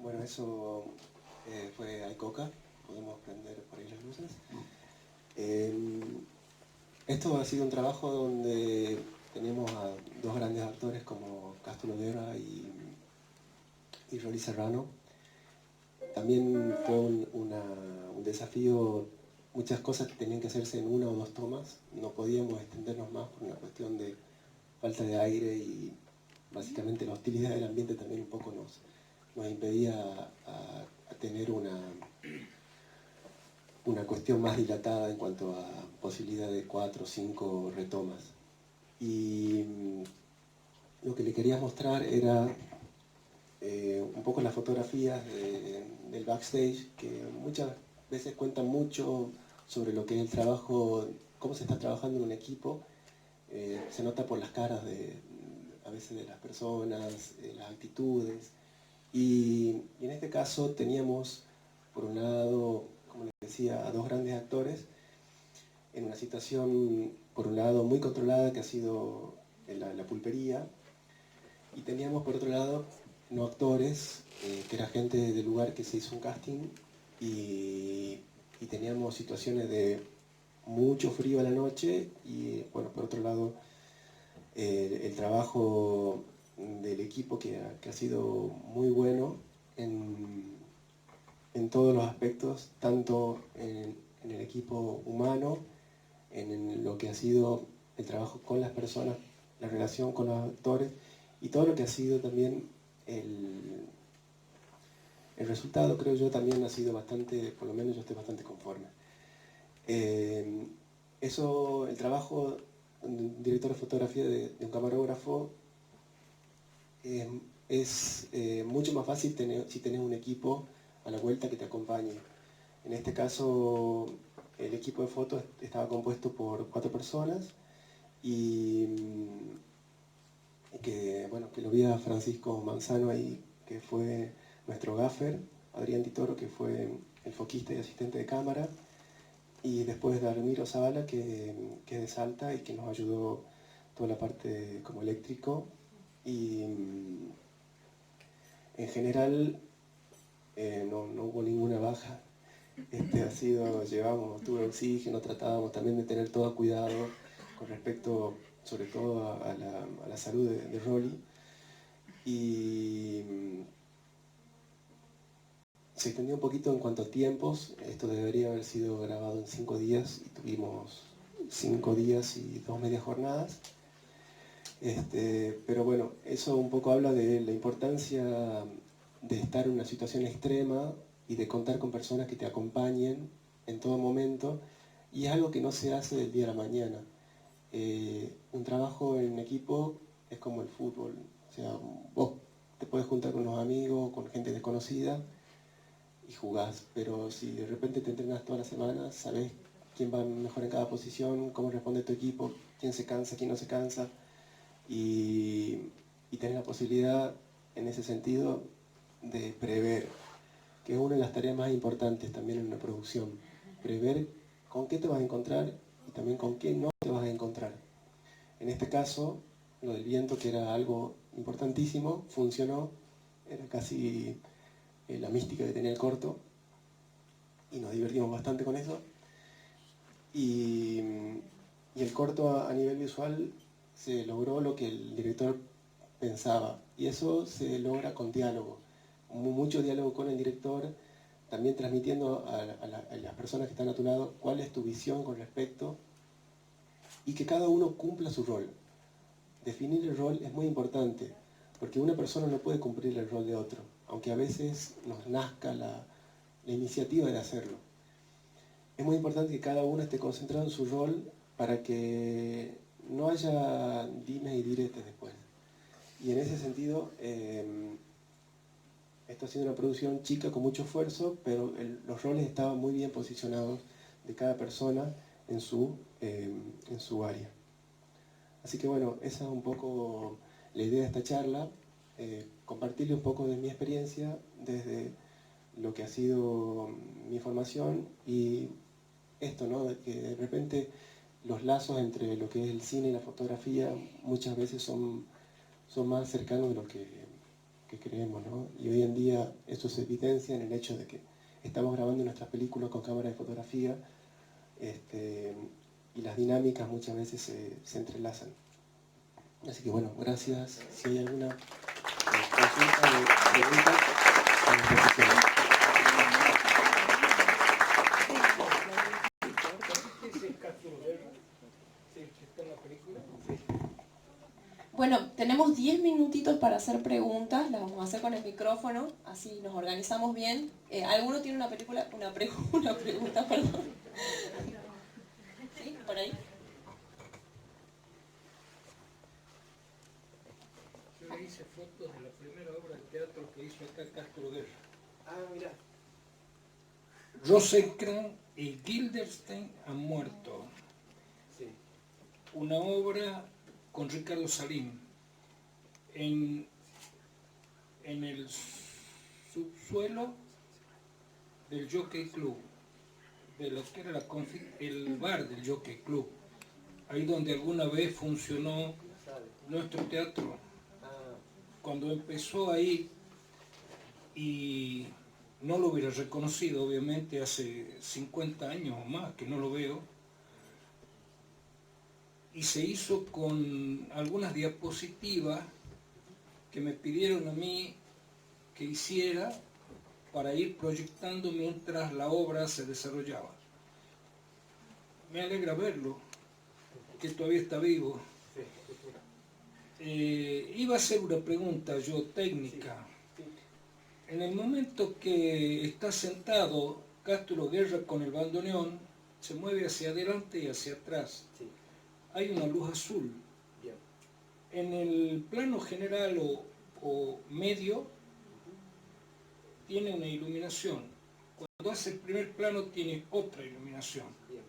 Bueno, eso fue Icoca, podemos prender por ahí las luces. Esto ha sido un trabajo donde tenemos a dos grandes actores como Castro Loera y Rory Serrano. También fue un desafío, muchas cosas que tenían que hacerse en una o dos tomas, no podíamos extendernos más por una cuestión de falta de aire y básicamente la hostilidad del ambiente también un poco nos impedía a tener una cuestión más dilatada en cuanto a posibilidad de 4 o 5 retomas. Y lo que le quería mostrar era un poco las fotografías del backstage, que muchas veces cuentan mucho sobre lo que es el trabajo, cómo se está trabajando en un equipo. Se nota por las caras a veces de las personas, las actitudes. Y en este caso teníamos, por un lado, como les decía, a dos grandes actores en una situación, por un lado, muy controlada, que ha sido la pulpería, y teníamos, por otro lado, no actores, que era gente del lugar que se hizo un casting, y teníamos situaciones de mucho frío a la noche, y, bueno, por otro lado, el trabajo del equipo que ha sido muy bueno en todos los aspectos, tanto en el equipo humano, en lo que ha sido el trabajo con las personas, la relación con los actores y todo lo que ha sido también el resultado. Creo yo también ha sido bastante, por lo menos yo estoy bastante conforme. Eso, el trabajo de un director de fotografía, de un camarógrafo, es mucho más fácil si tenés un equipo a la vuelta que te acompañe. En este caso, el equipo de fotos estaba compuesto por 4 personas y que lo vi a Francisco Manzano ahí, que fue nuestro gaffer, Adrián Titoro, que fue el foquista y asistente de cámara, y después Dalmiro Zavala, que es de Salta y que nos ayudó toda la parte como eléctrico. Y en general no hubo ninguna baja. Tuve oxígeno, tratábamos también de tener todo cuidado con respecto sobre todo a la salud de Rolly. Y se extendió un poquito en cuanto a tiempos. Esto debería haber sido grabado en 5 días y tuvimos 5 días y 2 medias jornadas. Pero bueno, eso un poco habla de la importancia de estar en una situación extrema y de contar con personas que te acompañen en todo momento, y es algo que no se hace del día a la mañana. Un trabajo en equipo es como el fútbol. O sea, vos te puedes juntar con unos amigos, con gente desconocida y jugás, pero si de repente te entrenas toda la semana, sabés quién va mejor en cada posición, cómo responde tu equipo, quién se cansa, quién no se cansa, y tenés la posibilidad en ese sentido de prever, que es una de las tareas más importantes también en una producción, prever con qué te vas a encontrar y también con qué no te vas a encontrar. En este caso, lo del viento, que era algo importantísimo, funcionó, era casi la mística que tenía el corto, y nos divertimos bastante con eso. Y el corto a nivel visual se logró lo que el director pensaba, y eso se logra con diálogo, mucho diálogo con el director, también transmitiendo a las personas que están a tu lado cuál es tu visión con respecto, y que cada uno cumpla su rol. Definir el rol es muy importante, porque una persona no puede cumplir el rol de otro, aunque a veces nos nazca la iniciativa de hacerlo. Es muy importante que cada uno esté concentrado en su rol para que no haya dimes y diretes después. Y en ese sentido, esto ha sido una producción chica con mucho esfuerzo, pero los roles estaban muy bien posicionados de cada persona en su área. Así que bueno, esa es un poco la idea de esta charla, compartirle un poco de mi experiencia desde lo que ha sido mi formación y esto, ¿no? De que de repente los lazos entre lo que es el cine y la fotografía muchas veces son más cercanos de lo que creemos, ¿no? Y hoy en día eso se evidencia en el hecho de que estamos grabando nuestras películas con cámara de fotografía y las dinámicas muchas veces se entrelazan. Así que bueno, gracias. Si hay alguna consulta o pregunta, Bueno, tenemos 10 minutitos para hacer preguntas, las vamos a hacer con el micrófono, así nos organizamos bien. ¿Alguno tiene una pregunta, perdón? ¿Sí? ¿Por ahí? Yo le hice fotos de la primera obra de teatro que hizo acá Castro Guerra. Ah, mira. Rosencrantz y Guildenstern han muerto. Sí. Una obra con Ricardo Salín en el subsuelo del Jockey Club, de lo que era el bar del Jockey Club, ahí donde alguna vez funcionó nuestro teatro. Cuando empezó ahí, y no lo hubiera reconocido obviamente hace 50 años o más que no lo veo, y se hizo con algunas diapositivas que me pidieron a mí que hiciera para ir proyectando mientras la obra se desarrollaba. Me alegra verlo, que todavía está vivo. Iba a hacer una pregunta yo técnica. En el momento que está sentado Castro Guerra con el bandoneón, se mueve hacia adelante y hacia atrás. Hay una luz azul. Bien. En el plano general o medio tiene una iluminación. Cuando hace el primer plano tiene otra iluminación. Bien.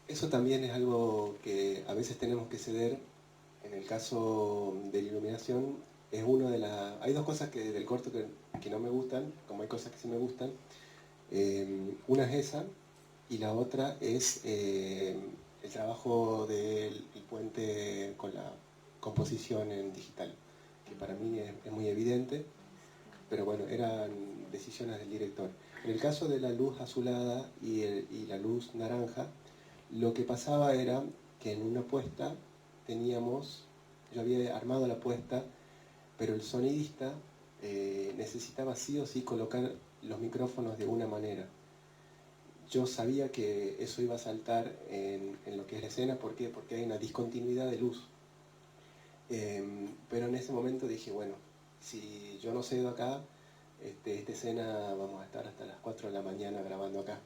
Eso también es algo que a veces tenemos que ceder. En el caso de la iluminación, es una de las... Hay dos cosas del corto que no me gustan, como hay cosas que sí me gustan. Una es esa, y la otra es el trabajo del puente con la composición en digital, que para mí es muy evidente, pero bueno, eran decisiones del director. En el caso de la luz azulada y la luz naranja, lo que pasaba era que en una puesta yo había armado la puesta, pero el sonidista necesitaba sí o sí colocar los micrófonos de una manera. Yo sabía que eso iba a saltar en lo que es la escena. ¿Por qué? Porque hay una discontinuidad de luz. Pero en ese momento dije, bueno, si yo no cedo acá, esta escena vamos a estar hasta las 4 de la mañana grabando acá.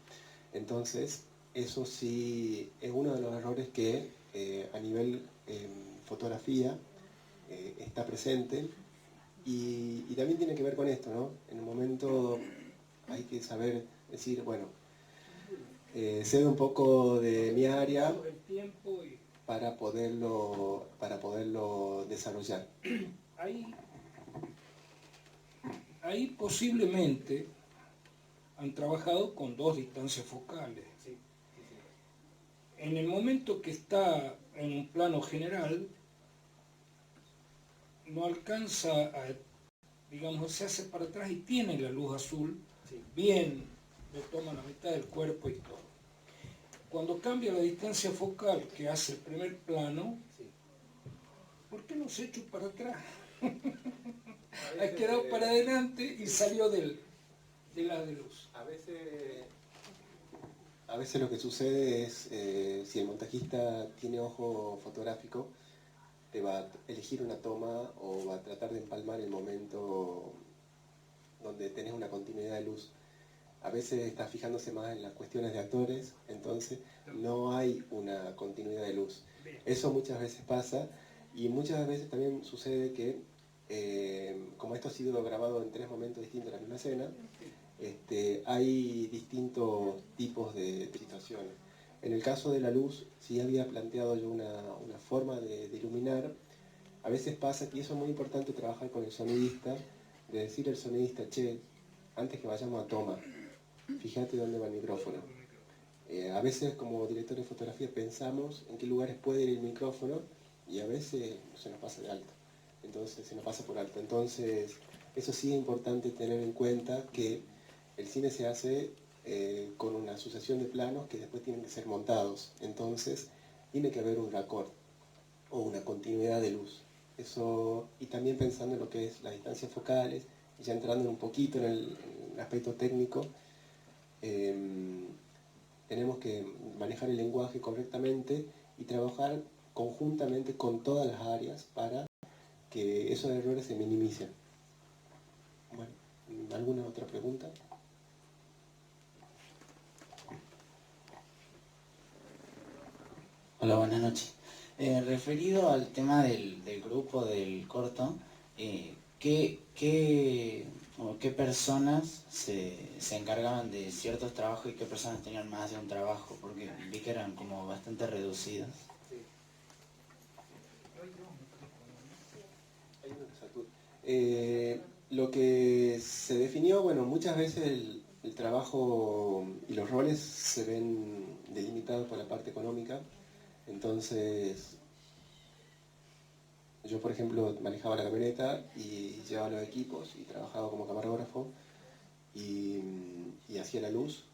Entonces, eso sí es uno de los errores que a nivel fotografía está presente y también tiene que ver con esto, ¿no? En un momento hay que saber decir, bueno, cedo un poco de mi área para poderlo desarrollar. Ahí posiblemente han trabajado con 2 distancias focales. En el momento que está en un plano general, no alcanza a, digamos, se hace para atrás y tiene la luz azul, bien, le toma la mitad del cuerpo y todo. Cuando cambia la distancia focal que hace el primer plano, ¿por qué no se echó para atrás? Ha quedado para adelante y salió del haz de luz. A veces lo que sucede es, si el montajista tiene ojo fotográfico, te va a elegir una toma o va a tratar de empalmar el momento donde tenés una continuidad de luz. A veces está fijándose más en las cuestiones de actores, entonces no hay una continuidad de luz. Eso muchas veces pasa y muchas veces también sucede que, como esto ha sido grabado en 3 momentos distintos de la misma escena, hay distintos tipos de situaciones. En el caso de la luz, sí había planteado yo una forma de iluminar. A veces pasa, y eso es muy importante trabajar con el sonidista, de decir al sonidista, che, antes que vayamos a toma, fíjate dónde va el micrófono. A veces como director de fotografía pensamos en qué lugares puede ir el micrófono y a veces se nos pasa de alto. Entonces se nos pasa por alto. Entonces eso sí es importante tener en cuenta que el cine se hace con una sucesión de planos que después tienen que ser montados. Entonces tiene que haber un raccord o una continuidad de luz. Eso, y también pensando en lo que es las distancias focales, y ya entrando un poquito en el aspecto técnico, tenemos que manejar el lenguaje correctamente y trabajar conjuntamente con todas las áreas para que esos errores se minimicen. Bueno, ¿alguna otra pregunta? Hola, buenas noches. Referido al tema del grupo, del corto, ¿qué personas se encargaban de ciertos trabajos y qué personas tenían más de un trabajo? Porque vi que eran como bastante reducidos. Lo que se definió, bueno, muchas veces el trabajo y los roles se ven delimitados por la parte económica. Entonces, yo por ejemplo manejaba la camioneta y llevaba los equipos y trabajaba como camarógrafo y hacía la luz.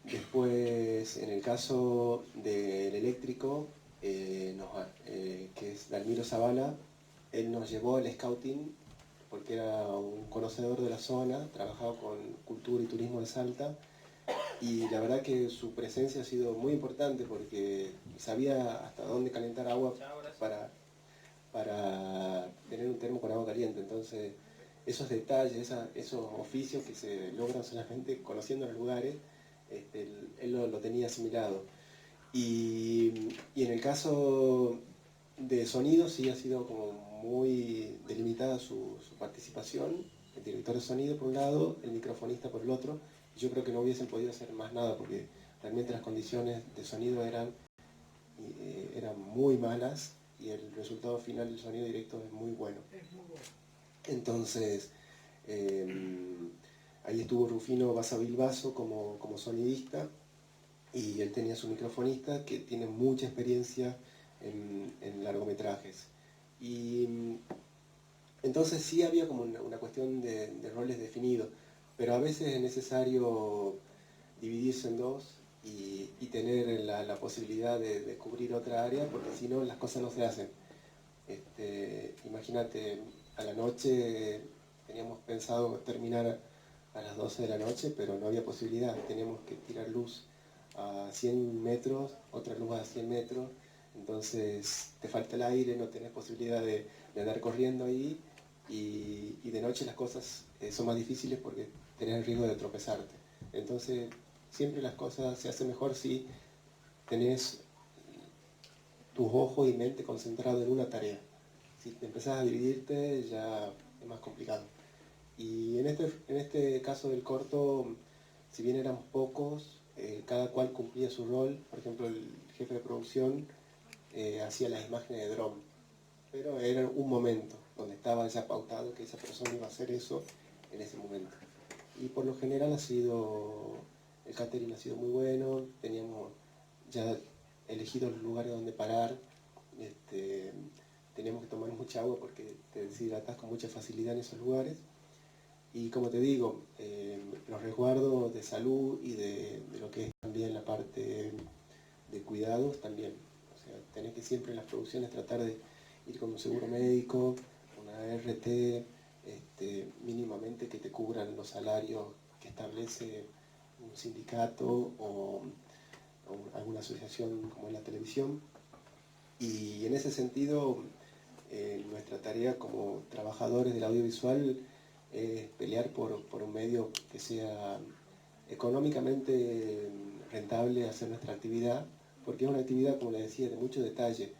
Después, en el caso del eléctrico, que es Dalmiro Zavala, él nos llevó al scouting porque era un conocedor de la zona, trabajaba con cultura y turismo de Salta. Y la verdad que su presencia ha sido muy importante porque sabía hasta dónde calentar agua para tener un termo con agua caliente. Entonces, esos detalles, esos oficios que se logran solamente conociendo los lugares, él lo tenía asimilado. Y en el caso de sonido sí ha sido como muy delimitada su participación, el director de sonido por un lado, el microfonista por el otro. Yo creo que no hubiesen podido hacer más nada porque realmente las condiciones de sonido eran muy malas y el resultado final del sonido directo es muy bueno. Entonces, ahí estuvo Rufino Basavilbaso como sonidista y él tenía su microfonista que tiene mucha experiencia en largometrajes. Y entonces sí había como una cuestión de roles definidos. Pero a veces es necesario dividirse en dos y tener la posibilidad de cubrir otra área, porque si no las cosas no se hacen. Imagínate, a la noche teníamos pensado terminar a las 12 de la noche, pero no había posibilidad. Teníamos que tirar luz a 100 metros, otra luz a 100 metros, entonces te falta el aire, no tenés posibilidad de andar corriendo ahí, y de noche las cosas son más difíciles porque tenés el riesgo de tropezarte. Entonces, siempre las cosas se hacen mejor si tenés tus ojos y mente concentrados en una tarea. Si te empezás a dividirte ya es más complicado. Y en este caso del corto, si bien éramos pocos, cada cual cumplía su rol. Por ejemplo, el jefe de producción hacía las imágenes de dron, pero era un momento donde estaba ya pautado que esa persona iba a hacer eso en ese momento. Y por lo general el catering ha sido muy bueno, teníamos ya elegido los lugares donde parar, teníamos que tomar mucha agua porque te deshidratas con mucha facilidad en esos lugares. Y como te digo, los resguardos de salud y de lo que es también la parte de cuidados también. O sea, tenés que siempre en las producciones tratar de ir con un seguro médico, una RT, mínimamente que te cubran los salarios que establece un sindicato o alguna asociación como en la televisión. Y en ese sentido, nuestra tarea como trabajadores del audiovisual es pelear por un medio que sea económicamente rentable hacer nuestra actividad, porque es una actividad, como les decía, de mucho detalle,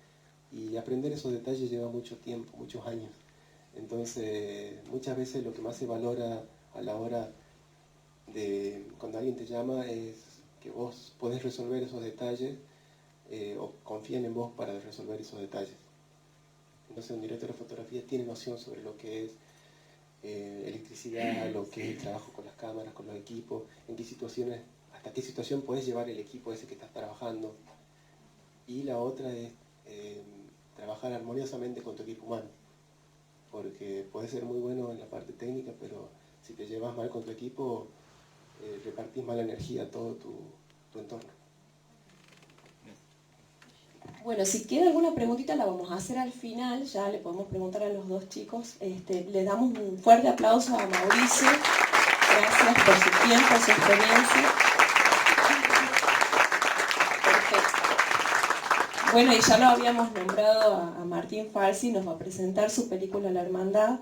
y aprender esos detalles lleva mucho tiempo, muchos años. Entonces, muchas veces lo que más se valora a la hora de cuando alguien te llama es que vos podés resolver esos detalles o confían en vos para resolver esos detalles. Entonces, un director de fotografía tiene noción sobre lo que es electricidad, lo que es el trabajo con las cámaras, con los equipos, en qué situaciones, hasta qué situación podés llevar el equipo ese que estás trabajando. Y la otra es trabajar armoniosamente con tu equipo humano, porque podés ser muy bueno en la parte técnica, pero si te llevas mal con tu equipo, repartís mala energía a todo tu entorno. Bueno, si queda alguna preguntita la vamos a hacer al final, ya le podemos preguntar a los dos chicos. Les damos un fuerte aplauso a Mauricio, gracias por su tiempo, su experiencia. Perfecto. Bueno, y ya lo habíamos nombrado a Martín Falsi, nos va a presentar su película La Hermandad,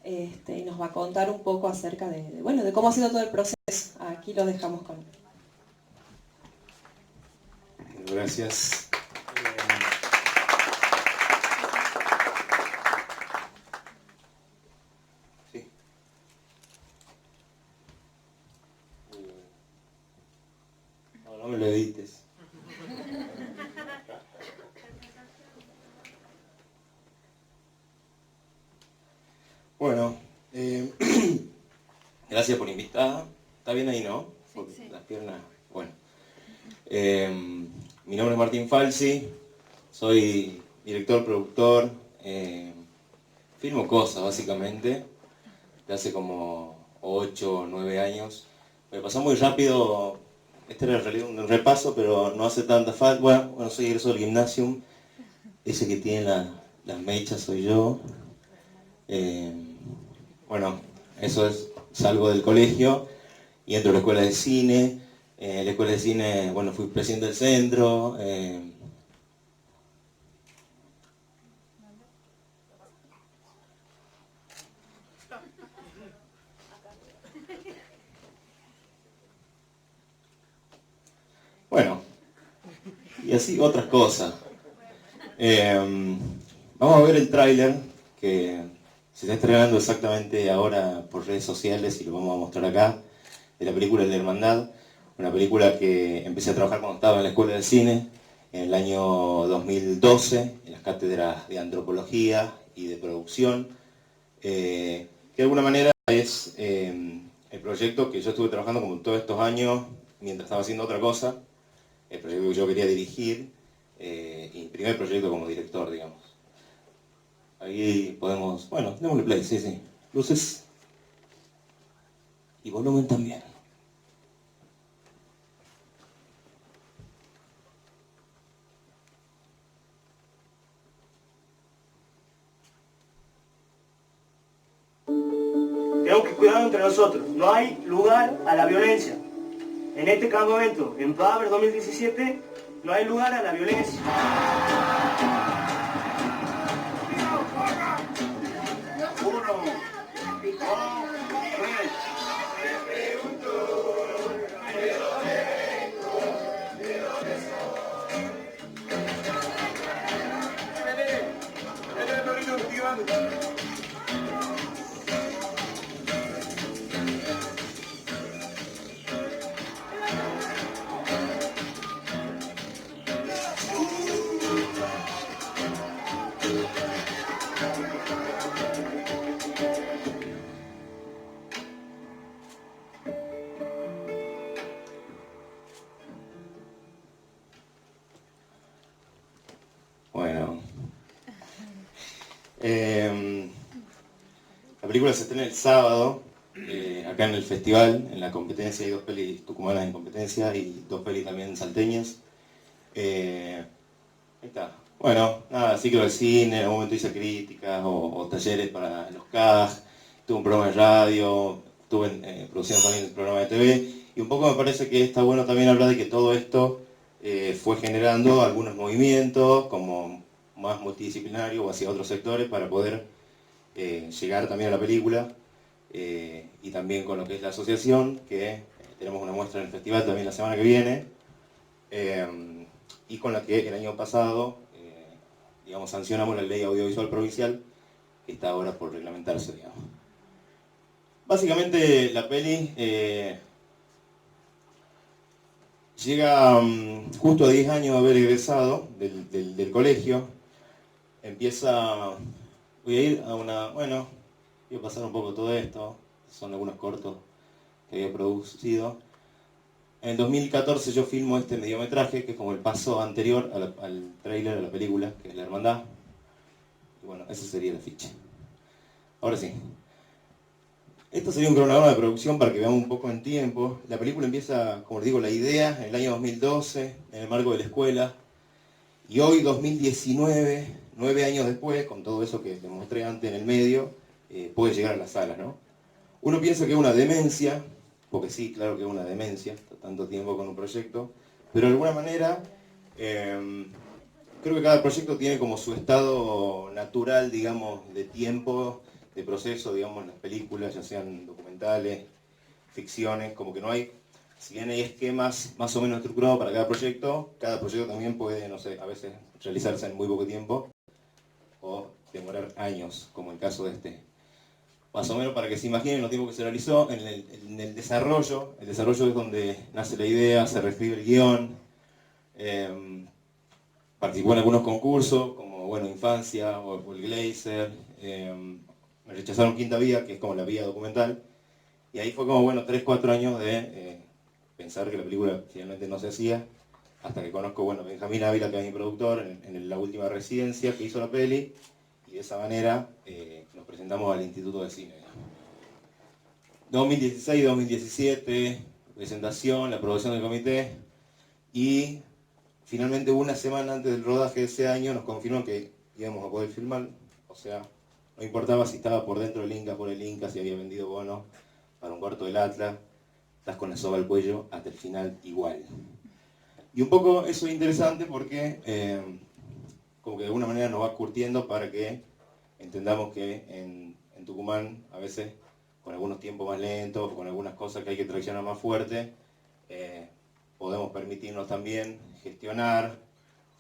y nos va a contar un poco acerca de cómo ha sido todo el proceso. Aquí lo dejamos con él. Gracias. No me lo edites. Bueno, gracias por invitar. ¿Está bien ahí, no? Porque sí. Las piernas, bueno. Mi nombre es Martín Falsi, soy director, productor, filmo cosas básicamente, de hace como 8 o 9 años. Me pasó muy rápido. Este era en realidad un repaso, pero no hace tanta falta. Bueno, soy egresado del Gymnasium. Ese que tiene las mechas soy yo. Bueno, eso es, salgo del colegio y entro a la escuela de cine. En la escuela de cine, bueno, fui presidente del centro. Bueno, y así otras cosas. Vamos a ver el tráiler que se está estrenando exactamente ahora por redes sociales y lo vamos a mostrar acá, de la película La Hermandad, una película que empecé a trabajar cuando estaba en la escuela de cine en el año 2012, en las cátedras de antropología y de producción, que de alguna manera es el proyecto que yo estuve trabajando como todos estos años mientras estaba haciendo otra cosa, el proyecto que yo quería dirigir, y mi primer proyecto como director, digamos. Ahí podemos, bueno, démosle play, sí. Luces y volumen también. Tenemos que cuidar entre nosotros. No hay lugar a la violencia. En este campamento, en Paver 2017, no hay lugar a la violencia. Bueno, la película se estrena el sábado, acá en el festival, en la competencia. Hay 2 pelis tucumanas en competencia y 2 pelis también salteñas. Ahí está. Bueno, nada, ciclo de cine, en algún momento hice críticas o talleres para los CAG, tuve un programa de radio, estuve produciendo también el programa de TV, y un poco me parece que está bueno también hablar de que todo esto fue generando algunos movimientos como más multidisciplinarios o hacia otros sectores para poder llegar también a la película, y también con lo que es la asociación, que tenemos una muestra en el festival también la semana que viene, y con la que el año pasado digamos, sancionamos la ley audiovisual provincial, que está ahora por reglamentarse, digamos. Básicamente la peli llega justo a 10 años de haber egresado del colegio. Empieza, voy a ir a bueno, voy a pasar un poco todo esto, son algunos cortos que había producido. En el 2014 yo filmo este mediometraje, que es como el paso anterior al tráiler de la película, que es La Hermandad. Y bueno, esa sería la ficha. Ahora sí. Esto sería un cronograma de producción para que veamos un poco en tiempo. La película empieza, como les digo, la idea en el año 2012, en el marco de la escuela. Y hoy, 2019, 9 años después, con todo eso que les mostré antes en el medio, puede llegar a las salas, ¿no? Uno piensa que es una demencia, porque sí, claro que es una demencia, tanto tiempo con un proyecto, pero de alguna manera creo que cada proyecto tiene como su estado natural, digamos, de tiempo, de proceso, digamos, las películas, ya sean documentales, ficciones, como que no hay, si bien hay esquemas más o menos estructurados para cada proyecto también puede, no sé, a veces realizarse en muy poco tiempo, o demorar años, como el caso de este. Más o menos para que se imaginen los tiempos que se realizó en el desarrollo. El desarrollo es donde nace la idea, se reescribe el guión. Participó en algunos concursos, como bueno, Infancia o el Glaser. Me rechazaron Quinta Vía, que es como la vía documental. Y ahí fue como, bueno, 3-4 años de pensar que la película finalmente no se hacía. Hasta que conozco, bueno, Benjamín Ávila, que es mi productor, en la última residencia que hizo la peli. Y de esa manera nos presentamos al Instituto de Cine. 2016-2017, presentación, la aprobación del comité, y finalmente una semana antes del rodaje de ese año nos confirmó que íbamos a poder filmar. O sea, no importaba si estaba por dentro del Inca, por el Inca, si había vendido bonos para un cuarto del Atlas, estás con la soga al cuello hasta el final igual. Y un poco eso es interesante porque como que de alguna manera nos va curtiendo para que entendamos que en Tucumán a veces con algunos tiempos más lentos, con algunas cosas que hay que traccionar más fuerte, podemos permitirnos también gestionar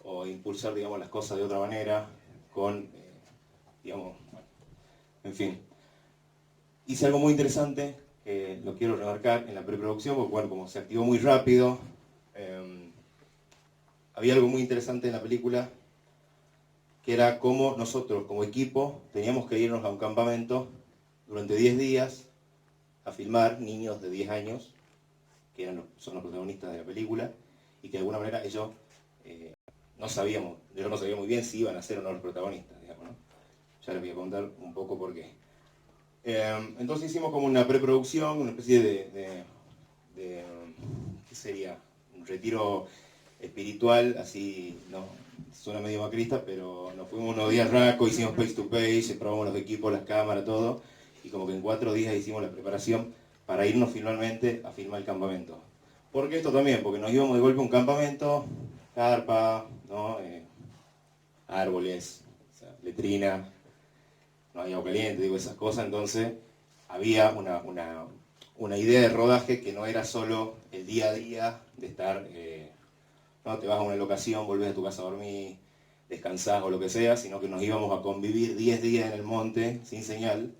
o impulsar, digamos, las cosas de otra manera con, digamos, bueno, en fin. Hice algo muy interesante que lo quiero remarcar en la preproducción porque, bueno, como se activó muy rápido, había algo muy interesante en la película, que era cómo nosotros como equipo teníamos que irnos a un campamento durante 10 días a filmar niños de 10 años, que son los protagonistas de la película, y que de alguna manera ellos no sabíamos muy bien si iban a ser o no los protagonistas, digamos, ¿no? Ya les voy a contar un poco por qué. Entonces hicimos como una preproducción, una especie de ¿qué sería? Un retiro espiritual, así, no, suena medio macrista, pero nos fuimos unos días raco, hicimos face to face, probamos los equipos, las cámaras, todo, y como que en 4 días hicimos la preparación para irnos finalmente a filmar el campamento. ¿Por qué esto también? Porque nos íbamos de golpe a un campamento, carpa, ¿no? Árboles, o sea, letrina, no había agua caliente, digo, esas cosas, entonces había una idea de rodaje que no era solo el día a día de estar, no, te vas a una locación, volvés a tu casa a dormir, descansás o lo que sea, sino que nos íbamos a convivir 10 días en el monte, sin señal,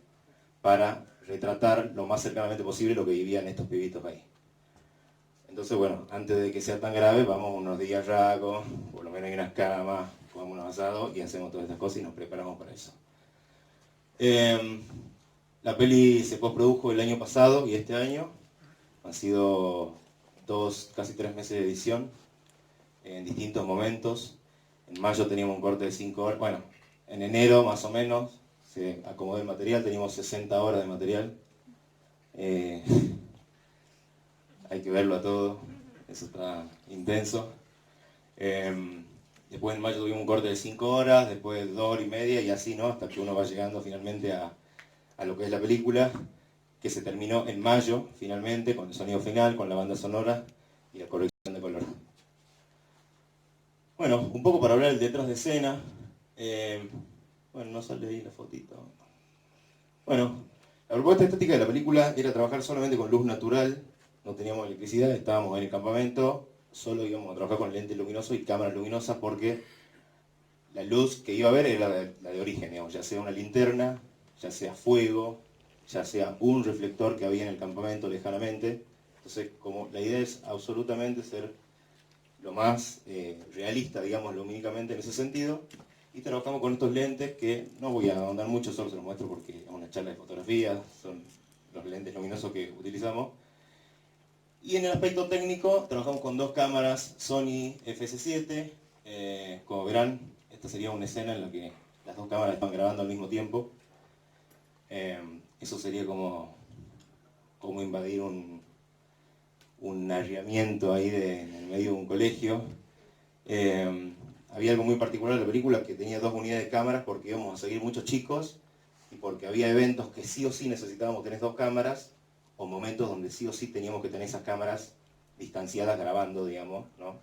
para retratar lo más cercanamente posible lo que vivían estos pibitos ahí. Entonces, bueno, antes de que sea tan grave, vamos unos días racos, por lo menos hay unas camas, comemos unos asados y hacemos todas estas cosas y nos preparamos para eso. La peli se postprodujo el año pasado y este año. Han sido casi 3 meses de edición en distintos momentos. En mayo teníamos un corte de 5 horas. Bueno, en enero más o menos se acomodó el material, teníamos 60 horas de material. Hay que verlo a todo, eso está intenso. Después en mayo tuvimos un corte de 5 horas, después 2 horas y media y así, ¿no? Hasta que uno va llegando finalmente a lo que es la película, que se terminó en mayo, finalmente, con el sonido final, con la banda sonora y la corrección de color. Bueno, un poco para hablar del detrás de escena. Bueno, no sale ahí la fotito. Bueno, la propuesta estética de la película era trabajar solamente con luz natural, no teníamos electricidad, estábamos en el campamento, solo íbamos a trabajar con lentes luminosos y cámaras luminosas porque la luz que iba a haber era la de origen, digamos, ya sea una linterna, ya sea fuego, ya sea un reflector que había en el campamento lejanamente. Entonces, como la idea es absolutamente ser lo más realista, digamos, lumínicamente en ese sentido, y trabajamos con estos lentes que no voy a ahondar mucho, solo se los muestro porque es una charla de fotografía, son los lentes luminosos que utilizamos. Y en el aspecto técnico, trabajamos con 2 cámaras Sony FS7, como verán, esta sería una escena en la que las 2 cámaras están grabando al mismo tiempo. Eso sería como invadir un arriamiento ahí en el medio de un colegio. Había algo muy particular en la película, que tenía 2 unidades de cámaras porque íbamos a seguir muchos chicos y porque había eventos que sí o sí necesitábamos tener 2 cámaras o momentos donde sí o sí teníamos que tener esas cámaras distanciadas grabando, digamos, ¿no?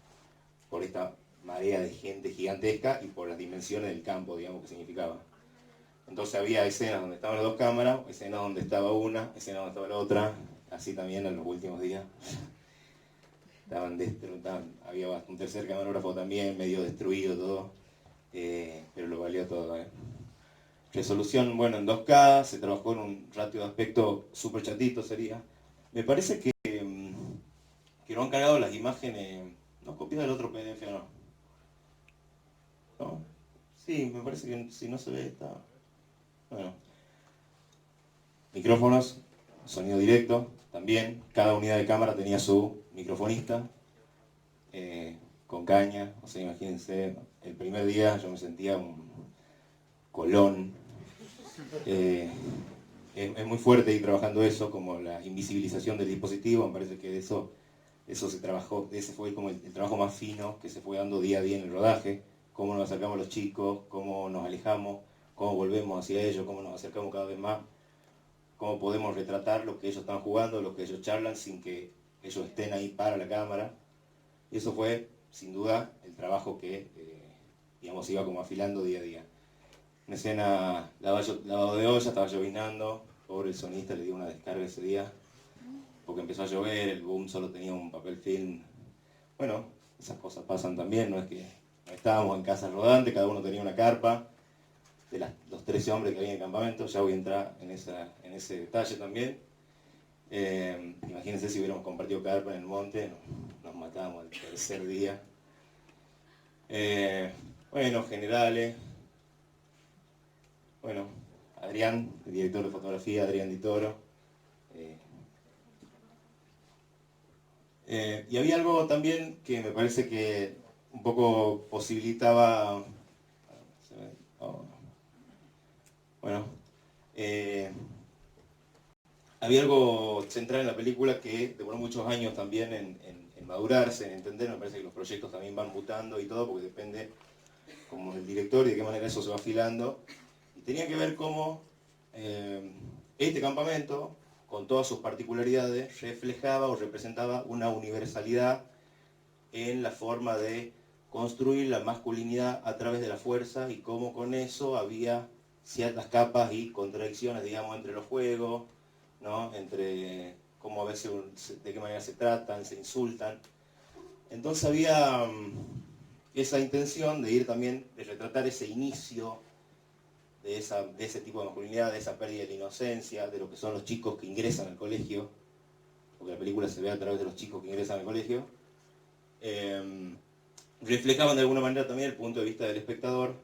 Por esta marea de gente gigantesca y por las dimensiones del campo, digamos, que significaba. Entonces había escenas donde estaban las 2 cámaras, escenas donde estaba una, escenas donde estaba la otra, así también en los últimos días. Había un tercer camarógrafo también, medio destruido todo, pero lo valió todo. Resolución, bueno, en 2K, se trabajó en un ratio de aspecto súper chatito sería. Me parece que no han cargado las imágenes, no copias del otro PDF, ¿no? Sí, me parece que si no se ve está... Bueno, micrófonos, sonido directo, también, cada unidad de cámara tenía su microfonista, con caña, o sea, imagínense, el primer día yo me sentía un Colón. Es muy fuerte ir trabajando eso, como la invisibilización del dispositivo. Me parece que eso se trabajó, ese fue como el trabajo más fino que se fue dando día a día en el rodaje, cómo nos acercamos a los chicos, cómo nos alejamos, cómo volvemos hacia ellos, cómo nos acercamos cada vez más, cómo podemos retratar lo que ellos están jugando, lo que ellos charlan sin que ellos estén ahí para la cámara. Y eso fue, sin duda, el trabajo que, digamos, iba como afilando día a día. Una escena, lavado de olla, estaba llovinando, pobre el sonista, le dio una descarga ese día, porque empezó a llover, el boom solo tenía un papel film. Bueno, esas cosas pasan también, no es que no estábamos en casa rodante, cada uno tenía una carpa, de los 13 hombres que había en el campamento, ya voy a entrar en ese detalle también. Imagínense si hubiéramos compartido carpa en el monte, nos matábamos el tercer día. Bueno, generales. Bueno, Adrián, el director de fotografía, Adrián Di Toro. Y había algo también que me parece que un poco posibilitaba... Bueno, había algo central en la película que demoró muchos años también en madurarse, en entender. Me parece que los proyectos también van mutando y todo, porque depende como del director y de qué manera eso se va afilando. Y tenía que ver cómo este campamento, con todas sus particularidades, reflejaba o representaba una universalidad en la forma de construir la masculinidad a través de la fuerza, y cómo con eso había ciertas capas y contradicciones, digamos, entre los juegos, ¿no? Entre cómo a veces, de qué manera se tratan, se insultan. Entonces había, esa intención de ir también, de retratar ese inicio de ese tipo de masculinidad, de esa pérdida de la inocencia, de lo que son los chicos que ingresan al colegio, porque la película se ve a través de los chicos que ingresan al colegio, reflejaban de alguna manera también el punto de vista del espectador,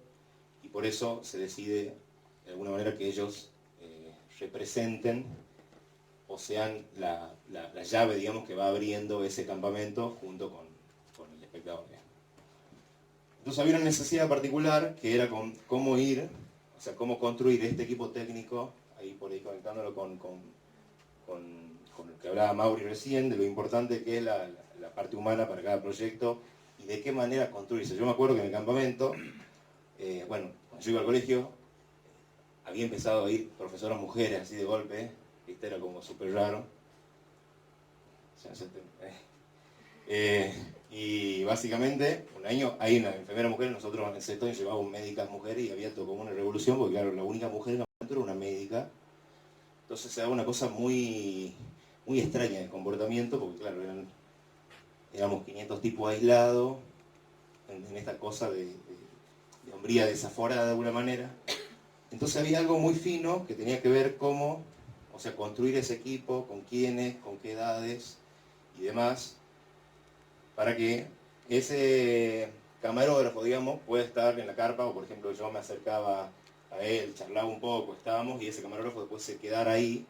y por eso se decide de alguna manera que ellos representen o sean la llave, digamos, que va abriendo ese campamento junto con el espectador. Entonces había una necesidad particular que era cómo ir, o sea, cómo construir este equipo técnico, ahí por ahí conectándolo con el que hablaba Mauri recién, de lo importante que es la parte humana para cada proyecto y de qué manera construirse. Yo me acuerdo que en el campamento, bueno, cuando yo iba al colegio, había empezado a ir profesoras mujeres así de golpe, ¿viste? Era como súper raro. Y básicamente, un año hay una enfermera mujer, nosotros en el sexto año llevábamos médicas mujeres y había todo como una revolución, porque claro, la única mujer en el momento era una médica. Entonces se daba una cosa muy, muy extraña de comportamiento, porque claro, éramos 500 tipos aislados, en esta cosa de hombría desaforada de alguna manera. Entonces había algo muy fino que tenía que ver cómo, o sea, construir ese equipo, con quiénes, con qué edades y demás, para que ese camarógrafo, digamos, pueda estar en la carpa, o por ejemplo yo me acercaba a él, charlaba un poco, estábamos, y ese camarógrafo después se quedara ahí,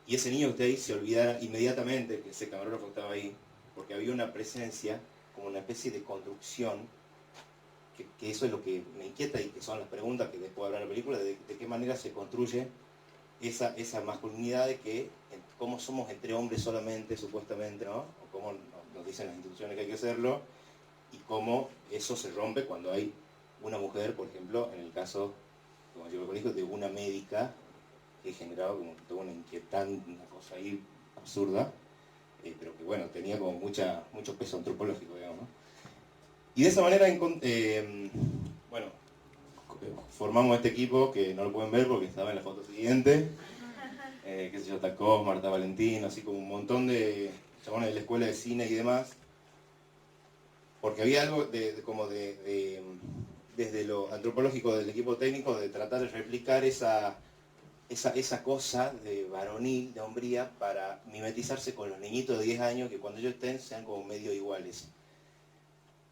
y ese niño que esté ahí se olvidara inmediatamente que ese camarógrafo estaba ahí, porque había una presencia, como una especie de construcción, que eso es lo que me inquieta y que son las preguntas que después hablar la película, de qué manera se construye esa masculinidad, de que cómo somos entre hombres solamente, supuestamente, ¿no? O cómo nos dicen las instituciones que hay que hacerlo, y cómo eso se rompe cuando hay una mujer, por ejemplo, en el caso, como yo lo digo, de una médica que generaba como toda una inquietante, una cosa ahí absurda, pero que bueno, tenía como mucho peso antropológico, digamos, ¿no? Y de esa manera, bueno, formamos este equipo que no lo pueden ver porque estaba en la foto siguiente, qué sé yo, Tacó, Marta Valentino, así como un montón de chabones de la escuela de cine y demás, porque había algo desde lo antropológico del equipo técnico, de tratar de replicar esa cosa de varonil, de hombría, para mimetizarse con los niñitos de 10 años, que cuando ellos estén sean como medio iguales.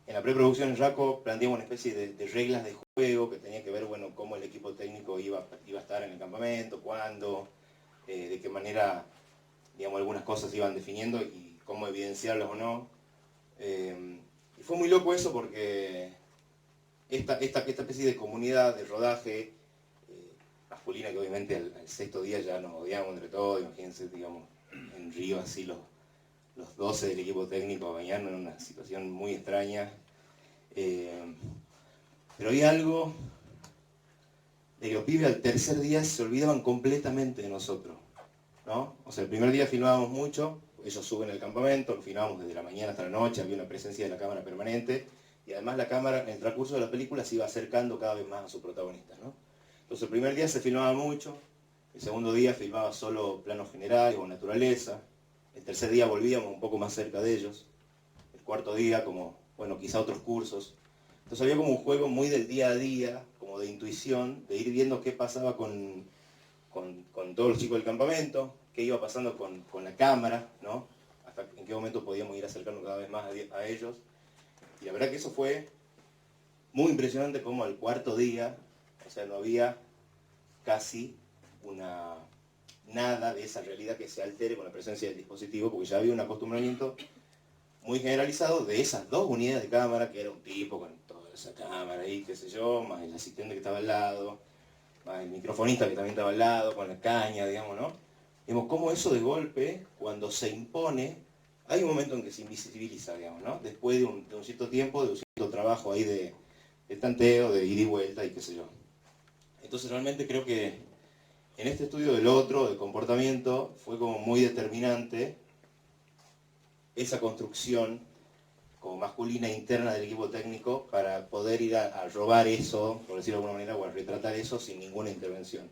En la preproducción en Raco planteamos una especie de reglas de juego que tenía que ver, bueno, cómo el equipo técnico iba a estar en el campamento, cuándo, de qué manera, digamos, algunas cosas se iban definiendo y cómo evidenciarlas o no. Y fue muy loco eso porque esta especie de comunidad de rodaje masculina, que obviamente al sexto día ya nos odiamos entre todos, imagínense, digamos, en Río así los 12 del equipo técnico bañando en una situación muy extraña. Pero había algo de que los pibes al tercer día se olvidaban completamente de nosotros, ¿no? O sea, el primer día filmábamos mucho, ellos suben al campamento, lo filmábamos desde la mañana hasta la noche, había una presencia de la cámara permanente, y además la cámara en el transcurso de la película se iba acercando cada vez más a su protagonista, ¿no? Entonces el primer día se filmaba mucho, el segundo día filmaba solo planos generales o naturaleza, el tercer día volvíamos un poco más cerca de ellos, el cuarto día como, bueno, quizá otros cursos. Entonces había como un juego muy del día a día, como de intuición, de ir viendo qué pasaba con todos los chicos del campamento, qué iba pasando con la cámara, ¿no? Hasta en qué momento podíamos ir acercando cada vez más a ellos. Y la verdad que eso fue muy impresionante, como al cuarto día, o sea, no había casi nada de esa realidad que se altere con la presencia del dispositivo, porque ya había un acostumbramiento muy generalizado de esas dos unidades de cámara, que era un tipo con toda esa cámara ahí, qué sé yo, más el asistente que estaba al lado, más el microfonista que también estaba al lado, con la caña, digamos, ¿no? Digamos, cómo eso de golpe, cuando se impone, hay un momento en que se invisibiliza, digamos, ¿no? Después de un cierto tiempo, de un cierto trabajo ahí de tanteo, de ida y vuelta y qué sé yo. Entonces realmente creo que en este estudio del otro, del comportamiento, fue como muy determinante esa construcción como masculina interna del equipo técnico para poder ir a robar eso, por decirlo de alguna manera, o a retratar eso sin ninguna intervención.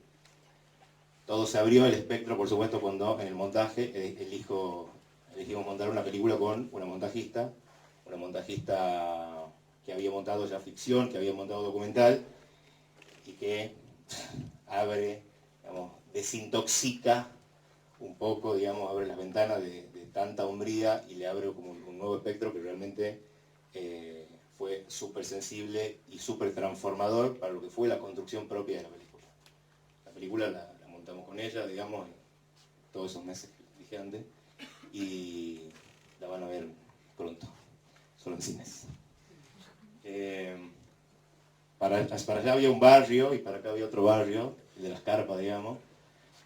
Todo se abrió el espectro, por supuesto, cuando en el montaje elegimos montar una película con una montajista que había montado ya ficción, que había montado documental, y que abre, digamos, desintoxica un poco, digamos, abre las ventanas de tanta hombría y le abre como un nuevo espectro que realmente fue súper sensible y súper transformador para lo que fue la construcción propia de la película. La película la montamos con ella, digamos, en todos esos meses que dije antes, y la van a ver pronto, solo en cines. Para allá había un barrio y para acá había otro barrio, el de las carpas, digamos.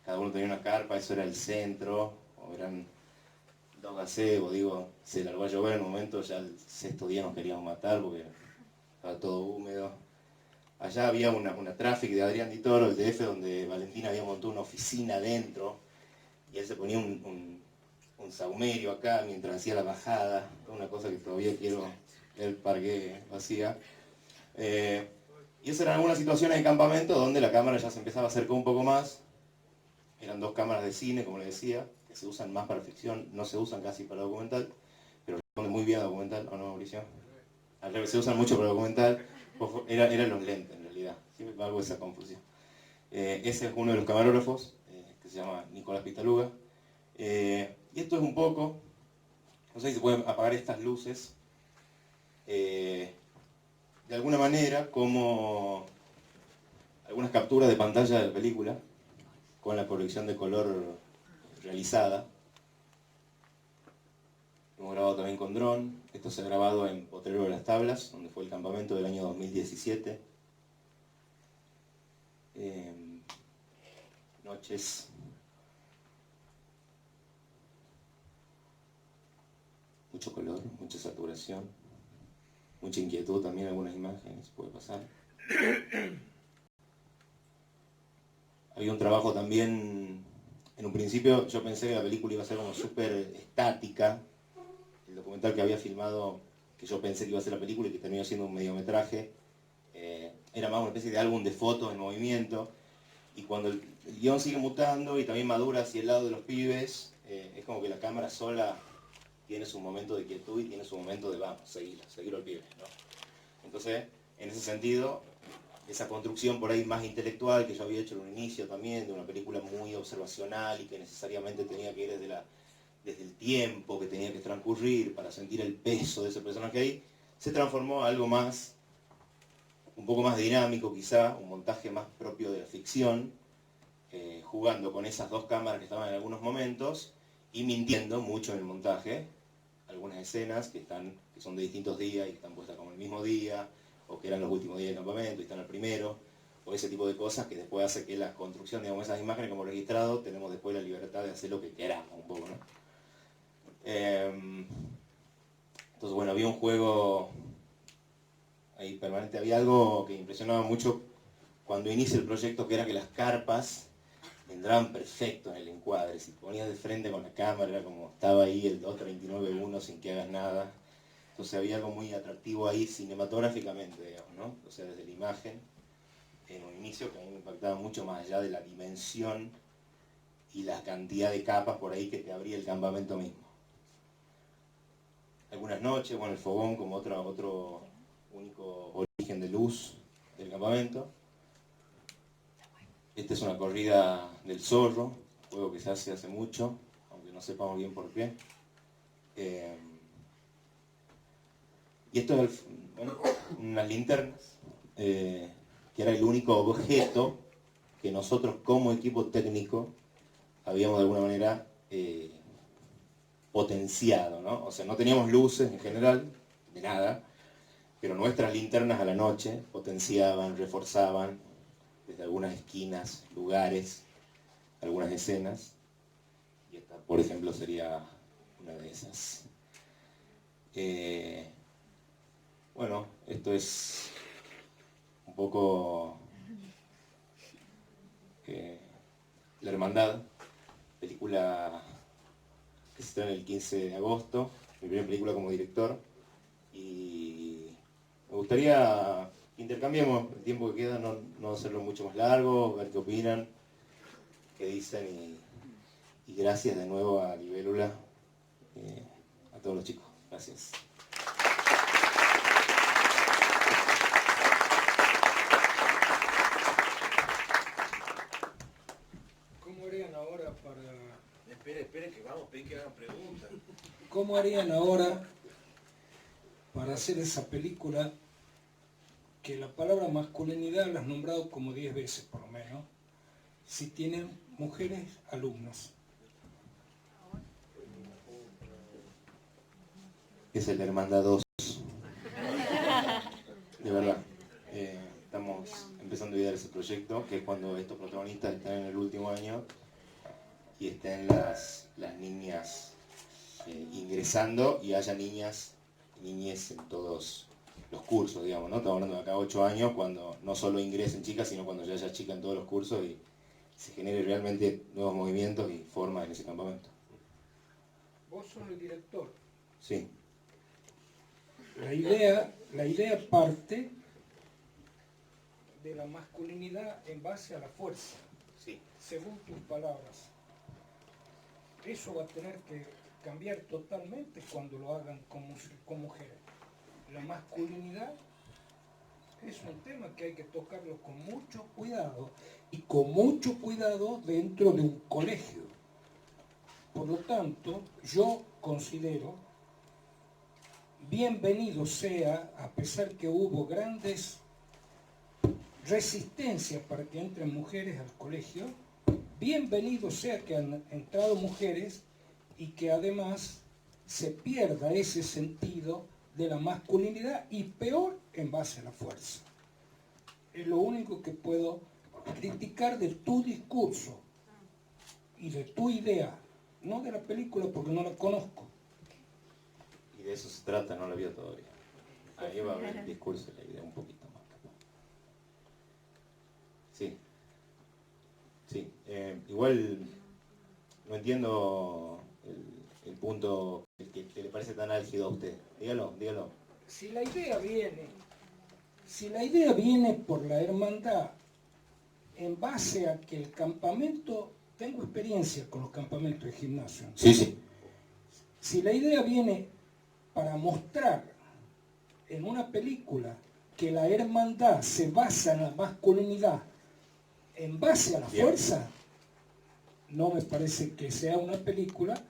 Cada uno tenía una carpa, eso era el centro, o eran dos gazebos, digo, se largó a llover en un momento, ya el sexto día nos queríamos matar porque estaba todo húmedo. Allá había una traffic de Adrián Di Toro, el DF, donde Valentina había montado una oficina adentro, y él se ponía un saumerio acá mientras hacía la bajada, una cosa que todavía quiero ver para qué lo hacía. Y esas eran algunas situaciones de campamento donde la cámara ya se empezaba a acercar un poco más. Eran dos cámaras de cine, como les decía, que se usan más para ficción, no se usan casi para documental, pero responde muy bien a documental, ¿o no, Mauricio? Al revés, se usan mucho para documental, eran los lentes en realidad, siempre me hago esa confusión. Ese es uno de los camarógrafos, que se llama Nicolás Pitaluga. Y esto es un poco, no sé si se pueden apagar estas luces, de alguna manera como algunas capturas de pantalla de la película, con la corrección de color realizada. Hemos grabado también con dron. Esto se ha grabado en Potrero de las Tablas, donde fue el campamento del año 2017. Noches. Mucho color, mucha saturación, mucha inquietud también en algunas imágenes, puede pasar. Había un trabajo también, en un principio yo pensé que la película iba a ser como súper estática. El documental que había filmado, que yo pensé que iba a ser la película y que terminó siendo un mediometraje, era más una especie de álbum de fotos en movimiento. Y cuando el guión sigue mutando y también madura hacia el lado de los pibes, es como que la cámara sola tiene su momento de quietud y tiene su momento de vamos, seguir al pibe, ¿no? Entonces, en ese sentido, esa construcción por ahí más intelectual que yo había hecho en un inicio también, de una película muy observacional y que necesariamente tenía que ir desde el tiempo que tenía que transcurrir para sentir el peso de ese personaje ahí, se transformó a algo más, un poco más dinámico quizá, un montaje más propio de la ficción, jugando con esas dos cámaras que estaban en algunos momentos y mintiendo mucho en el montaje, algunas escenas que son de distintos días y que están puestas como el mismo día, o que eran los últimos días del campamento y están al primero, o ese tipo de cosas que después hace que la construcción, digamos, esas imágenes como registrado, tenemos después la libertad de hacer lo que queramos un poco, ¿no? Entonces, bueno, había un juego ahí permanente, había algo que impresionaba mucho cuando inicia el proyecto, que era que las carpas entraban perfecto en el encuadre. Si te ponías de frente con la cámara, era como estaba ahí el 239.1 sin que hagas nada. Entonces había algo muy atractivo ahí cinematográficamente, digamos, ¿no? O sea, desde la imagen, en un inicio que a mí me impactaba mucho más allá de la dimensión y la cantidad de capas por ahí que te abría el campamento mismo. Algunas noches, bueno, el fogón como otro único origen de luz del campamento. Esta es una corrida del zorro, juego que se hace mucho, aunque no sepamos bien por qué. Y esto es, bueno, unas linternas, que era el único objeto que nosotros como equipo técnico habíamos de alguna manera potenciado, ¿no? O sea, no teníamos luces en general, de nada, pero nuestras linternas a la noche potenciaban, reforzaban desde algunas esquinas, lugares, algunas escenas, y esta, por ejemplo, sería una de esas. Bueno, esto es un poco La Hermandad, película que se estrena el 15 de agosto, mi primera película como director, y me gustaría que intercambiemos el tiempo que queda, no hacerlo mucho más largo, ver qué opinan, qué dicen, y gracias de nuevo a Libélula, a todos los chicos. Gracias. ¿cómo harían ahora para hacer esa película que la palabra masculinidad la has nombrado como 10 veces por lo menos, si tienen mujeres alumnas? Es el Hermandad 2. De verdad. Estamos empezando a idear ese proyecto, que es cuando estos protagonistas están en el último año y estén las niñas ingresando y haya niñes en todos los cursos, digamos, ¿no? Estamos hablando de acá 8 años, cuando no solo ingresen chicas, sino cuando ya haya chicas en todos los cursos y se genere realmente nuevos movimientos y formas en ese campamento. Vos sos el director. Sí. La idea parte de la masculinidad en base a la fuerza, sí, según tus palabras. Eso va a tener que cambiar totalmente cuando lo hagan con mujeres. La masculinidad es un tema que hay que tocarlo con mucho cuidado, y con mucho cuidado dentro de un colegio. Por lo tanto, yo considero, bienvenido sea, a pesar que hubo grandes resistencias para que entren mujeres al colegio, bienvenido sea que han entrado mujeres y que además se pierda ese sentido de la masculinidad, y peor en base a la fuerza. Es lo único que puedo criticar de tu discurso y de tu idea, no de la película porque no la conozco. Y de eso se trata, no la vi todavía. Ahí va a haber el discurso y la idea un poquito más. Sí. Sí. Igual no entiendo el punto que le parece tan álgido a usted. Dígalo. Si la idea viene por la hermandad, en base a que el campamento, tengo experiencia con los campamentos de gimnasio. Sí. Si la idea viene para mostrar en una película que la hermandad se basa en la masculinidad en base a la fuerza, no me parece que sea una película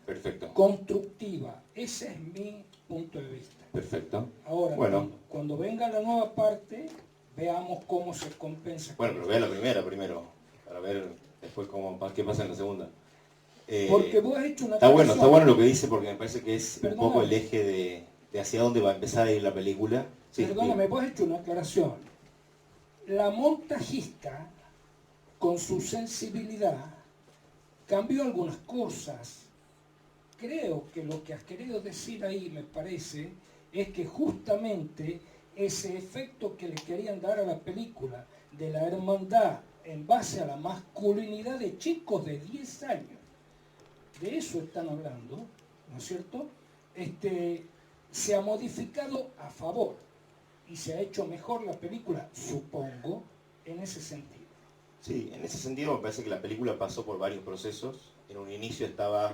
constructiva. Ese es mi punto de vista. Perfecto. Ahora, bueno, cuando venga la nueva parte, veamos cómo se compensa. Bueno, pero vea la primera primero, para ver después qué pasa en la segunda. Porque vos has hecho una está bueno lo que dice, porque me parece que es un poco el eje de hacia dónde va a empezar a ir la película. Sí, perdóname, vos has hecho una aclaración. La montajista, con su sensibilidad, cambió algunas cosas. Creo que lo que has querido decir ahí, me parece, es que justamente ese efecto que le querían dar a la película de la hermandad en base a la masculinidad de chicos de 10 años, de eso están hablando, ¿no es cierto? Se ha modificado a favor y se ha hecho mejor la película, supongo, en ese sentido. Sí, en ese sentido me parece que la película pasó por varios procesos. En un inicio estaba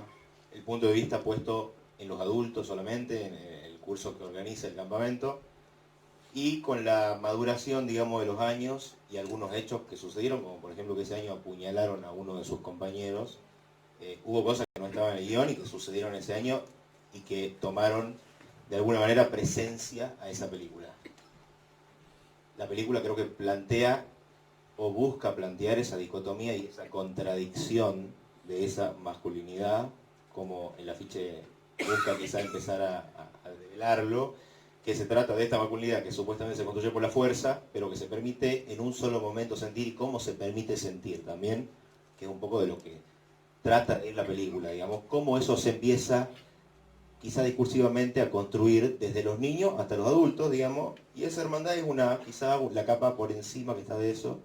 el punto de vista puesto en los adultos solamente, en el curso que organiza el campamento, y con la maduración, digamos, de los años y algunos hechos que sucedieron, como por ejemplo que ese año apuñalaron a uno de sus compañeros, hubo cosas que no estaban en el guión y que sucedieron ese año y que tomaron de alguna manera presencia a esa película. La película creo que plantea o busca plantear esa dicotomía y esa contradicción de esa masculinidad, como el afiche busca quizá empezar a develarlo, que se trata de esta masculinidad que supuestamente se construye por la fuerza, pero que se permite en un solo momento sentir, y cómo se permite sentir también, que es un poco de lo que trata de la película, digamos, cómo eso se empieza quizá discursivamente a construir desde los niños hasta los adultos, digamos, y esa hermandad es quizá la capa por encima que está de eso,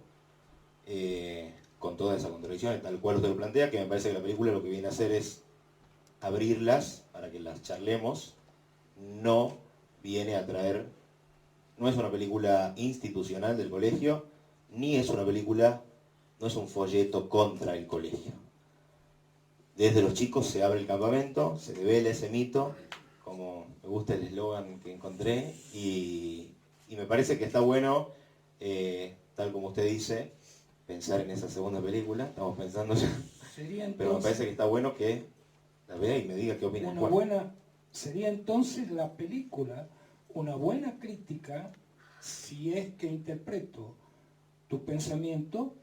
con todas esas contradicciones, tal cual usted lo plantea, que me parece que la película lo que viene a hacer es abrirlas para que las charlemos. No viene a traer, no es una película institucional del colegio, ni es una película, no es un folleto contra el colegio. Desde los chicos se abre el campamento, se devela ese mito, como me gusta el eslogan que encontré, y me parece que está bueno, tal como usted dice, pensar en esa segunda película. Estamos pensando ya, pero me parece que está bueno que la vea y me diga qué opina. Una buena sería entonces la película una buena crítica, si es que interpreto tu pensamiento,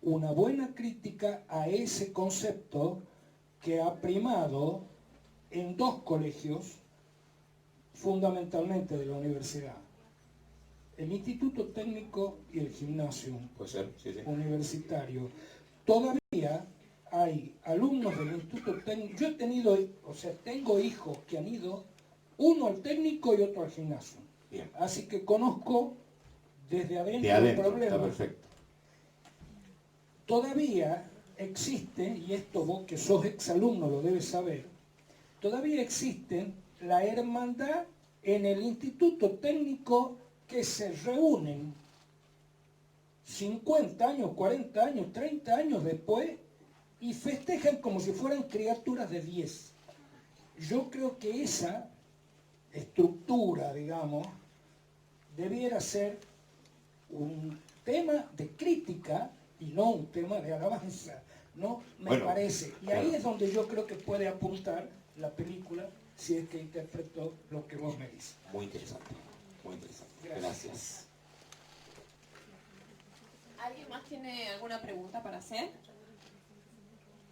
una buena crítica a ese concepto que ha primado en dos colegios, fundamentalmente de la universidad, el Instituto Técnico y el Gimnasio Universitario. Todavía hay alumnos del Instituto Técnico, yo he tenido, tengo hijos que han ido, uno al técnico y otro al gimnasio. Bien. Así que conozco desde adentro, De adentro, el problema. está perfecto. Todavía existe, y esto vos que sos exalumno lo debes saber, todavía existe la hermandad en el Instituto Técnico que se reúnen 50 años, 40 años, 30 años después y festejan como si fueran criaturas de 10. Yo creo que esa estructura, digamos, debiera ser un tema de crítica y no un tema de alabanza, ¿no? Me parece. Y ahí es donde yo creo que puede apuntar la película, si es que interpreto lo que vos me dices. Muy interesante, muy interesante. Gracias. ¿Alguien más tiene alguna pregunta para hacer?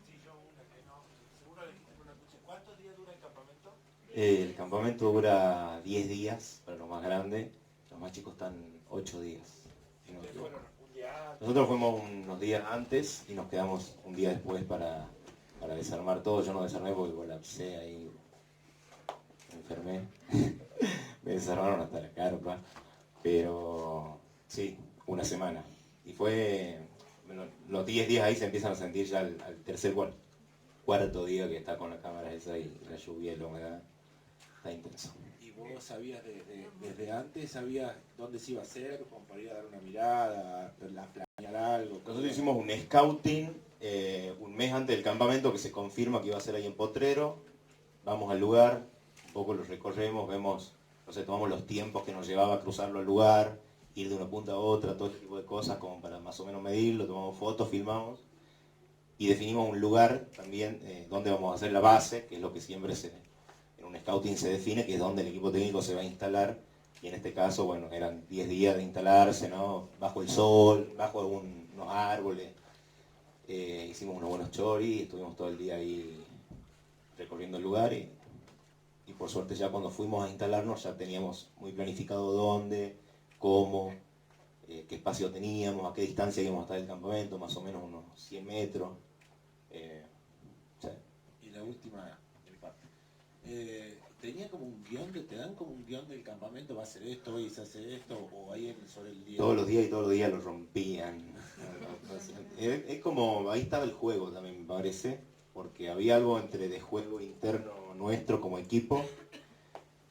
Sí, yo una que no, seguro le dijiste que no escuché. ¿Cuántos días dura el campamento? El campamento dura 10 días para los más grandes, los más chicos están 8 días. Si no me equivoco. Nosotros fuimos unos días antes y nos quedamos un día después para desarmar todo. Yo no desarmé porque colapsé ahí, me enfermé. Me desarmaron hasta la carpa, pero sí, una semana. Y fue, bueno, los 10 días ahí se empiezan a sentir ya al tercer, cuarto día que está con la cámara esa y la lluvia y la humedad. Está intenso. ¿Y vos sabías desde antes, sabías dónde se iba a hacer, como para ir a dar una mirada, planear algo? Nosotros hicimos un scouting un mes antes del campamento que se confirma que iba a ser ahí en Potrero. Vamos al lugar, un poco lo recorremos, vemos, no sé, tomamos los tiempos que nos llevaba a cruzarlo al lugar, ir de una punta a otra, todo ese tipo de cosas como para más o menos medirlo, tomamos fotos, filmamos y definimos un lugar también donde vamos a hacer la base, que es lo que siempre en un scouting se define, que es donde el equipo técnico se va a instalar. Y en este caso, bueno, eran 10 días de instalarse, ¿no? Bajo el sol, bajo unos árboles. Hicimos unos buenos choris, estuvimos todo el día ahí recorriendo el lugar y por suerte ya cuando fuimos a instalarnos ya teníamos muy planificado dónde, cómo, qué espacio teníamos, a qué distancia íbamos a estar del campamento, más o menos unos 100 metros. Sí. Y la última de mi parte. ¿Tenía como un guión, te dan como un guión del campamento, va a hacer esto, hoy se hace esto, o ahí sobre el día? Todos los días lo rompían. Es como, ahí estaba el juego también me parece, porque había algo entre de juego interno nuestro como equipo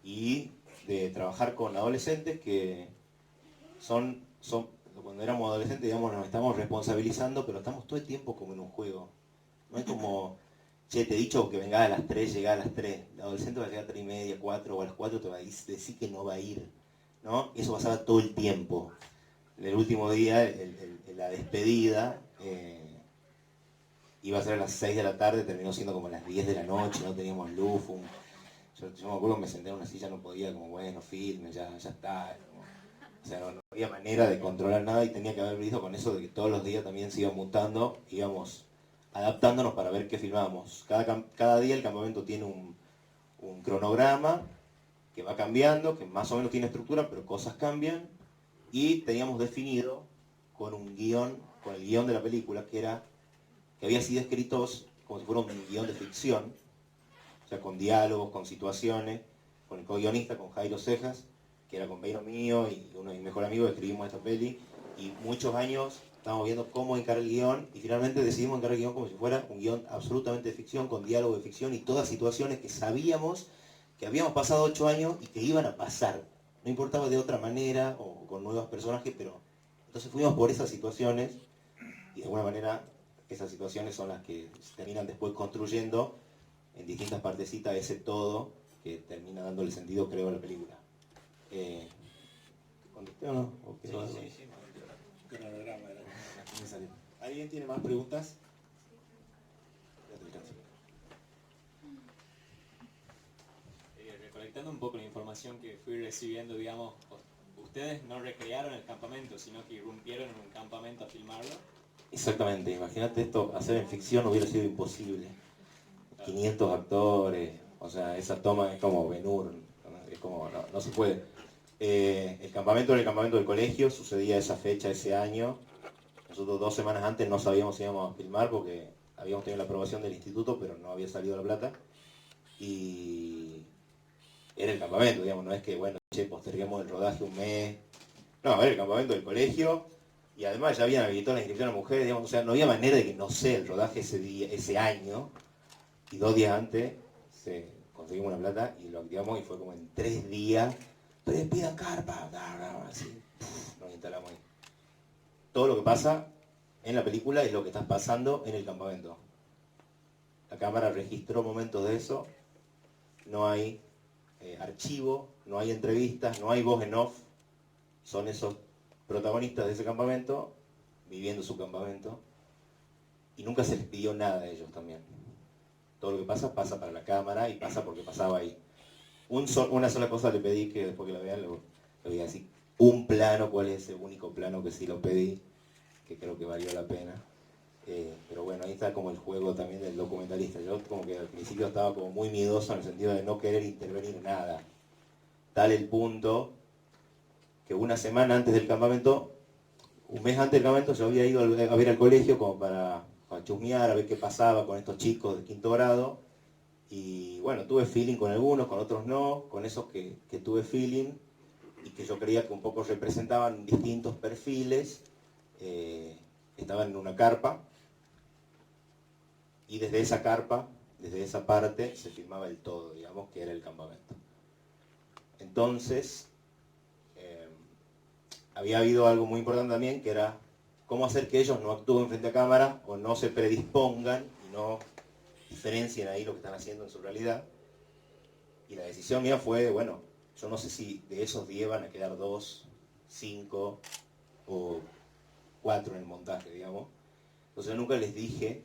y de trabajar con adolescentes que son cuando éramos adolescentes, digamos, nos estamos responsabilizando, pero estamos todo el tiempo como en un juego. No es como, che, te he dicho que vengas a las 3, llegás a las 3. El adolescente va a llegar a 3 y media, 4, o a las 4 te va a decir que no va a ir, ¿no? Eso pasaba todo el tiempo. El último día, la despedida, iba a ser a las 6 de la tarde, terminó siendo como a las 10 de la noche, no teníamos luz. Yo me acuerdo que me senté en una silla, no podía, como bueno, filme, ya está. O sea, no había manera de controlar nada y tenía que haber visto con eso de que todos los días también se iba mutando, íbamos adaptándonos para ver qué filmábamos. Cada día el campamento tiene un cronograma que va cambiando, que más o menos tiene estructura, pero cosas cambian. Y teníamos definido con un guión, con el guión de la película, que había sido escrito como si fuera un guión de ficción, o sea, con diálogos, con situaciones, con el co-guionista, con Jairo Cejas, que era compañero mío y uno de mis mejores amigos, escribimos esta peli, y muchos años estábamos viendo cómo encarar el guión, y finalmente decidimos encarar el guión como si fuera un guión absolutamente de ficción, con diálogo de ficción, y todas situaciones que sabíamos que habíamos pasado 8 años y que iban a pasar. No importaba de otra manera, o con nuevos personajes, pero entonces fuimos por esas situaciones, y de alguna manera esas situaciones son las que se terminan después construyendo en distintas partecitas ese todo que termina dándole sentido, creo, a la película. ¿Contesté o no? Sí, un cronograma era necesario. ¿Alguien tiene más preguntas? complementando un poco la información que fui recibiendo, digamos, ustedes no recrearon el campamento, sino que irrumpieron en un campamento a filmarlo. Exactamente, imagínate esto, hacer en ficción hubiera sido imposible. 500 actores, o sea, esa toma es como Ben-Hur, es como, no se puede. El campamento era el campamento del colegio, sucedía esa fecha, ese año. Nosotros 2 semanas antes no sabíamos si íbamos a filmar porque habíamos tenido la aprobación del instituto, pero no había salido la plata. Y era el campamento, digamos, no es que, bueno, che, posterguemos el rodaje un mes. No, era el campamento del colegio. Y además ya habían habilitado la inscripción a mujeres, digamos, o sea, no había manera de que no sea el rodaje ese día, ese año. Y 2 días antes conseguimos una plata y lo activamos y fue como en 3 días. Entonces pidan carpa, así, nos instalamos ahí. Todo lo que pasa en la película es lo que está pasando en el campamento. La cámara registró momentos de eso, no hay archivo, no hay entrevistas, no hay voz en off. Son esos protagonistas de ese campamento viviendo su campamento y nunca se les pidió nada a ellos también. Todo lo que pasa, pasa para la cámara y pasa porque pasaba ahí. Una sola cosa le pedí, que después que la vean le voy a decir un plano, cuál es ese único plano que sí lo pedí, que creo que valió la pena. Pero bueno, ahí está como el juego también del documentalista. Yo como que al principio estaba como muy miedoso en el sentido de no querer intervenir nada. Tal el punto que una semana antes del campamento, un mes antes del campamento, yo había ido a ver al colegio como para chusmear, a ver qué pasaba con estos chicos de 5º grado. Y bueno, tuve feeling con algunos, con otros no, con esos que tuve feeling y que yo creía que un poco representaban distintos perfiles, estaban en una carpa y desde esa carpa, desde esa parte, se filmaba el todo, digamos, que era el campamento. Entonces, había habido algo muy importante también, que era cómo hacer que ellos no actúen frente a cámara o no se predispongan y no diferencien ahí lo que están haciendo en su realidad. Y la decisión mía fue, bueno, yo no sé si de esos 10 van a quedar 2, 5 o 4 en el montaje, digamos. Entonces yo nunca les dije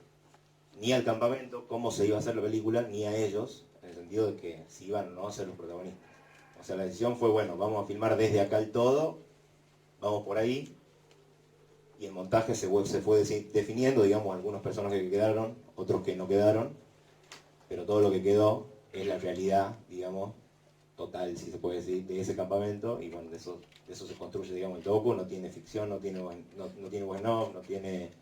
ni al campamento cómo se iba a hacer la película, ni a ellos, en el sentido de que si iban o no a ser los protagonistas. O sea, la decisión fue, bueno, vamos a filmar desde acá el todo, vamos por ahí, y el montaje se fue definiendo, digamos, algunos personajes que quedaron, otros que no quedaron, pero todo lo que quedó es la realidad, digamos, total, si se puede decir, de ese campamento, y bueno, de eso se construye, digamos, el docu. No tiene ficción, no tiene bueno, no tiene,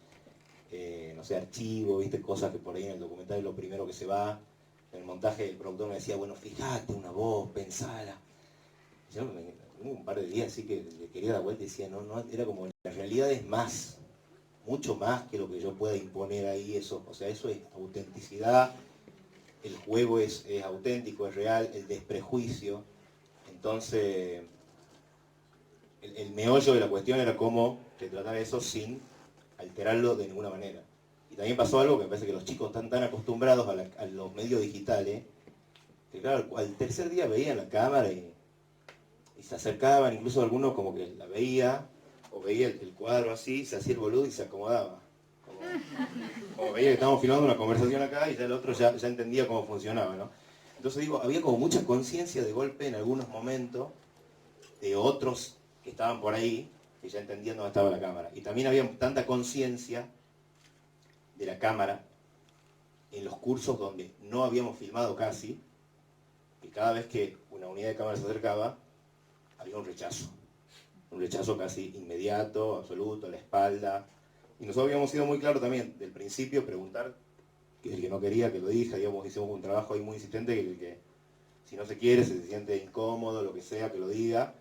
no sé, archivo, viste, cosas que por ahí en el documental es lo primero que se va. En el montaje el productor me decía, bueno, fíjate una voz, pensala. Yo un par de días así que le quería dar vuelta y decía, no, era como, la realidad es más, mucho más que lo que yo pueda imponer ahí, eso, o sea, eso es autenticidad, el juego es auténtico, es real, el desprejuicio. Entonces, el meollo de la cuestión era cómo retratar eso sin alterarlo de ninguna manera. Y también pasó algo que me parece que los chicos están tan acostumbrados a los medios digitales, que claro, al tercer día veían la cámara y se acercaban, incluso algunos como que la veía, o veía el cuadro así, se hacía el boludo y se acomodaba. Como veía que estábamos filmando una conversación acá y ya el otro ya entendía cómo funcionaba, ¿no? Entonces digo, había como mucha conciencia de golpe en algunos momentos de otros que estaban por ahí, que ya entendían dónde estaba la cámara. Y también había tanta conciencia de la cámara en los cursos donde no habíamos filmado casi, que cada vez que una unidad de cámara se acercaba, había un rechazo casi inmediato, absoluto, a la espalda. Y nosotros habíamos sido muy claros también, del principio, preguntar, que el que no quería que lo diga, digamos, hicimos un trabajo ahí muy insistente, que el que si no se quiere, si se siente incómodo, lo que sea, que lo diga,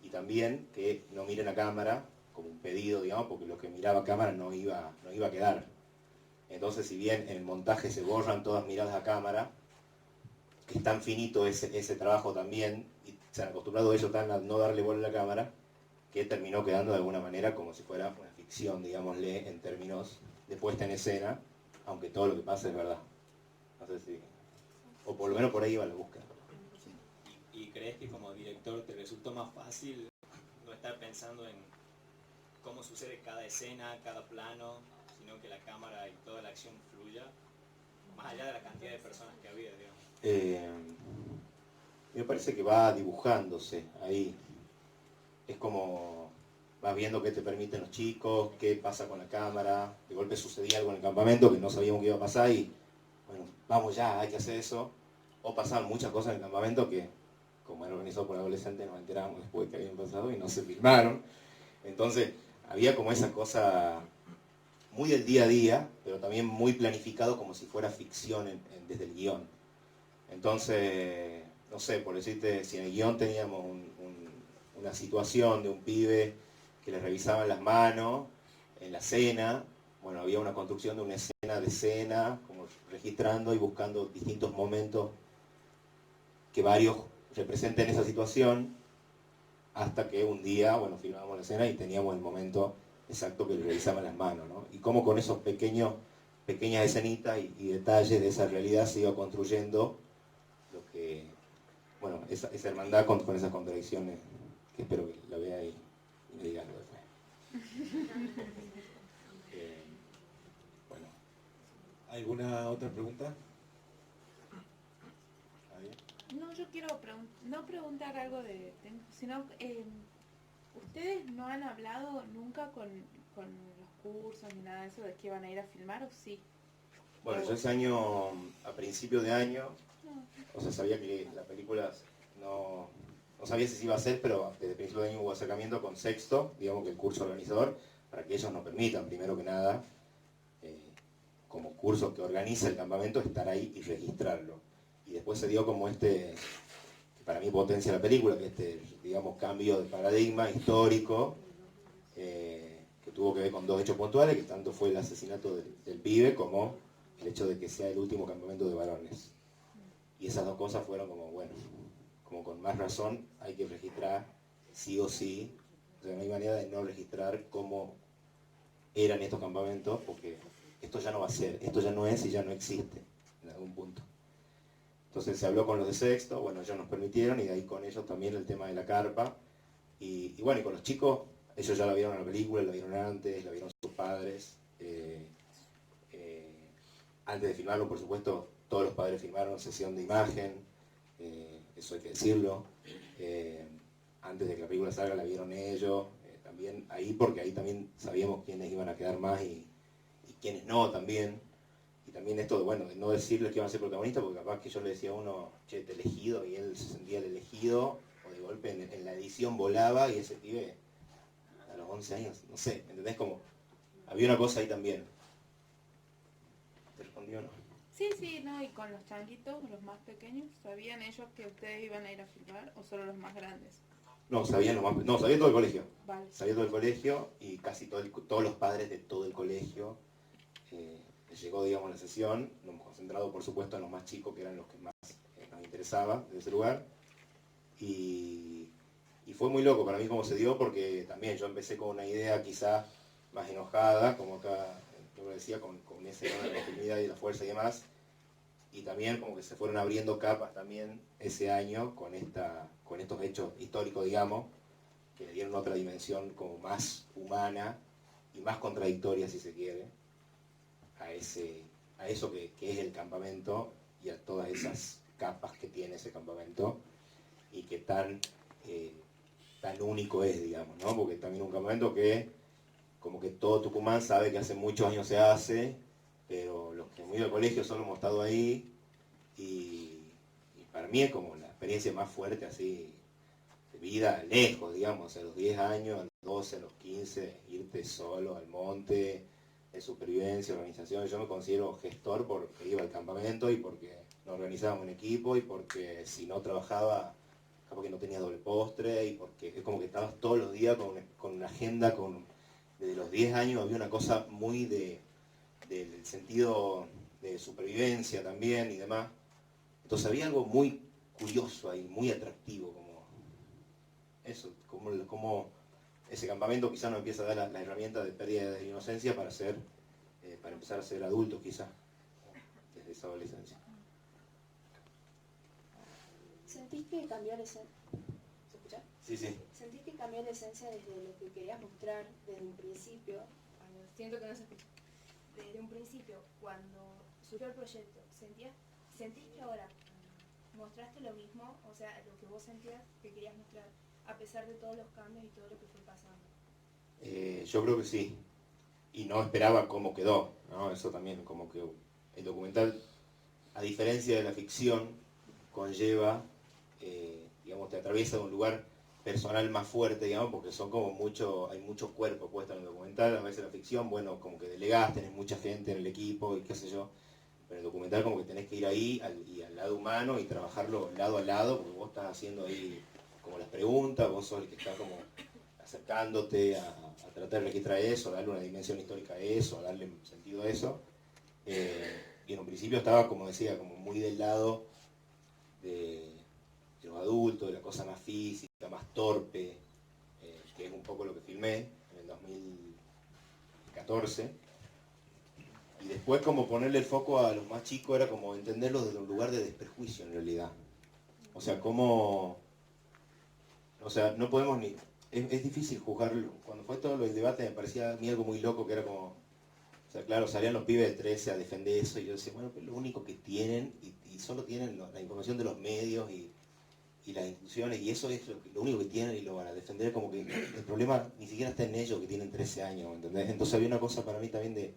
y también que no miren a cámara, como un pedido, digamos, porque lo que miraba a cámara no iba a quedar. Entonces, si bien en el montaje se borran todas miradas a cámara, que es tan finito ese trabajo también, y se han acostumbrado ellos a no darle bola a la cámara, que terminó quedando de alguna manera como si fuera una ficción, digámosle, en términos de puesta en escena, aunque todo lo que pasa es verdad. No sé si... O por lo menos por ahí va la búsqueda. ¿Y crees que como director te resultó más fácil no estar pensando en cómo sucede cada escena, cada plano, sino que la cámara y toda la acción fluya, más allá de la cantidad de personas que había, digamos? Y me parece que va dibujándose ahí. Es como vas viendo qué te permiten los chicos, qué pasa con la cámara. De golpe sucedía algo en el campamento que no sabíamos qué iba a pasar y, bueno, vamos ya, hay que hacer eso. O pasaban muchas cosas en el campamento que, como era organizado por adolescentes, nos enterábamos después que habían pasado y no se filmaron. Entonces, había como esa cosa muy del día a día, pero también muy planificado como si fuera ficción desde el guión. Entonces, no sé, por decirte, si en el guión teníamos una situación de un pibe que le revisaban las manos en la cena, bueno, había una construcción de una escena de escena, como registrando y buscando distintos momentos que varios representen esa situación, hasta que un día, bueno, filmábamos la escena y teníamos el momento exacto que le revisaban las manos, ¿no? Y cómo con esos pequeñas escenitas y detalles de esa realidad se iba construyendo lo que, bueno, esa hermandad con esas contradicciones, que espero que la vea y me diga algo después. Bueno, ¿alguna otra pregunta? No, yo quiero no preguntar algo sino ¿ustedes no han hablado nunca con los cursos ni nada de eso de que iban a ir a filmar o sí? Bueno, yo ese año, a principio de año, o sea, sabía que la película no sabía si se iba a hacer, pero desde el principio de año hubo acercamiento con Sexto, digamos que el curso organizador, para que ellos nos permitan, primero que nada, como curso que organiza el campamento, estar ahí y registrarlo. Y después se dio como que para mí potencia la película, que digamos, cambio de paradigma histórico, que tuvo que ver con dos hechos puntuales, que tanto fue el asesinato del pibe como el hecho de que sea el último campamento de varones. Y esas dos cosas fueron como, bueno, como con más razón hay que registrar sí o sí. O sea, no hay manera de no registrar cómo eran estos campamentos, porque esto ya no va a ser, esto ya no es y ya no existe en algún punto. Entonces se habló con los de Sexto, bueno, ellos nos permitieron, y de ahí con ellos también el tema de la carpa. Y bueno, y con los chicos, ellos ya la vieron en la película, la vieron antes, la vieron sus padres. Antes de filmarlo, por supuesto, todos los padres filmaron sesión de imagen, eso hay que decirlo. Antes de que la película salga la vieron ellos, también ahí, porque ahí también sabíamos quiénes iban a quedar más y quiénes no también. Y también esto de, bueno, de no decirles que iban a ser protagonistas, porque capaz que yo le decía a uno, che, te elegido, y él se sentía el elegido, o de golpe en la edición volaba, y ese pibe, a los 11 años, no sé, ¿entendés? Como, había una cosa ahí también. ¿Te respondió o no? Sí, no, y con los changuitos, los más pequeños, ¿sabían ellos que ustedes iban a ir a filmar o solo los más grandes? No, sabía todo el colegio. Vale. Sabía todo el colegio y casi todos los padres de todo el colegio. Les llegó, digamos, la sesión, nos hemos concentrado, por supuesto, en los más chicos, que eran los que más nos interesaba de ese lugar. Y fue muy loco para mí cómo se dio, porque también yo empecé con una idea quizás más enojada, como acá yo lo decía, con ese de la legitimidad y la fuerza y demás. Y también como que se fueron abriendo capas también ese año con estos hechos históricos, digamos, que le dieron otra dimensión como más humana y más contradictoria, si se quiere, a eso que es el campamento y a todas esas capas que tiene ese campamento y que tan único es, digamos, ¿no? Porque también un campamento que como que todo Tucumán sabe que hace muchos años se hace, pero los que hemos ido al colegio solo hemos estado ahí y para mí es como la experiencia más fuerte así de vida lejos, digamos, a los 10 años, a los 12, a los 15, irte solo al monte, de supervivencia, organización. Yo me considero gestor porque iba al campamento y porque nos organizábamos en equipo y porque si no trabajaba, capaz que no tenía doble postre, y porque es como que estabas todos los días con una agenda, desde los 10 años había una cosa muy del sentido de supervivencia también y demás. Entonces había algo muy curioso ahí, muy atractivo, como eso, como ese campamento quizás nos empieza a dar la herramienta de pérdida de inocencia para empezar a ser adultos quizás, desde esa adolescencia. ¿Sentís que cambió la esencia? ¿Se escucha? Sí, sí. ¿Sentís que cambió la esencia desde lo que querías mostrar desde un principio? Siento que no se escucha. Desde un principio, cuando surgió el proyecto, ¿sentís que ahora ¿mostraste lo mismo? O sea, lo que vos sentías que querías mostrar, a pesar de todos los cambios y todo lo que fue pasando. Yo creo que sí. Y no esperaba cómo quedó, ¿no? Eso también, como que el documental, a diferencia de la ficción, conlleva, digamos, te atraviesa de un lugar personal más fuerte, digamos, porque son como hay mucho cuerpo puesto en el documental. A veces la ficción, bueno, como que delegás, tenés mucha gente en el equipo y qué sé yo, pero el documental como que tenés que ir ahí y al lado humano y trabajarlo lado a lado, porque vos estás haciendo ahí como las preguntas, vos sos el que está como acercándote a tratar de registrar eso, a darle una dimensión histórica a eso, a darle sentido a eso. Y en un principio estaba, como decía, como muy del lado de los adultos, de la cosa más física, más torpe, que es un poco lo que filmé en el 2014. Y después como ponerle el foco a los más chicos era como entenderlos desde un lugar de desprejuicio en realidad. O sea, no podemos ni... Es difícil juzgarlo. Cuando fue todo el debate me parecía a mí algo muy loco, que era como... O sea, claro, salían los pibes de 13 a defender eso y yo decía, bueno, pues lo único que tienen, y solo tienen la información de los medios y las instituciones, y eso es lo único que tienen y lo van a defender, como que el problema ni siquiera está en ellos que tienen 13 años, ¿entendés? Entonces había una cosa para mí también de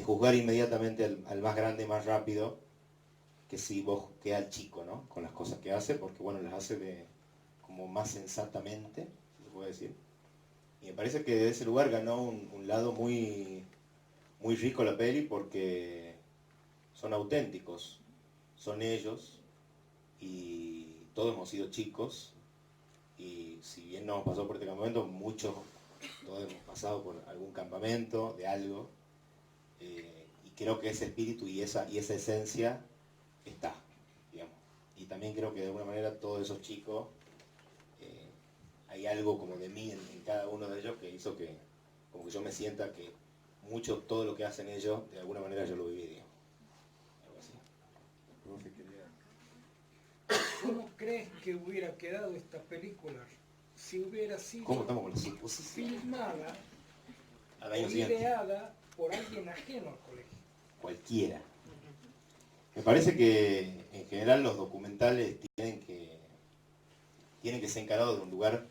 juzgar inmediatamente al más grande, más rápido, que si vos queda al chico, ¿no? Con las cosas que hace, porque bueno, las hace como más sensatamente, se puede decir. Y me parece que de ese lugar ganó un lado muy, muy rico la peli, porque son auténticos, son ellos, y todos hemos sido chicos, y si bien no hemos pasado por este campamento, todos hemos pasado por algún campamento de algo, y creo que ese espíritu y esa esencia está, digamos. Y también creo que de alguna manera todos esos chicos, hay algo como de mí en cada uno de ellos que hizo que como que yo me sienta que todo lo que hacen ellos, de alguna manera yo lo viví, digamos. Algo así. ¿Cómo crees que hubiera quedado esta película si hubiera sido ¿Cómo estamos con la suposición? filmada Al año o siguiente. ideada por alguien ajeno al colegio? Cualquiera. Me parece que en general los documentales tienen que ser encarados de un lugar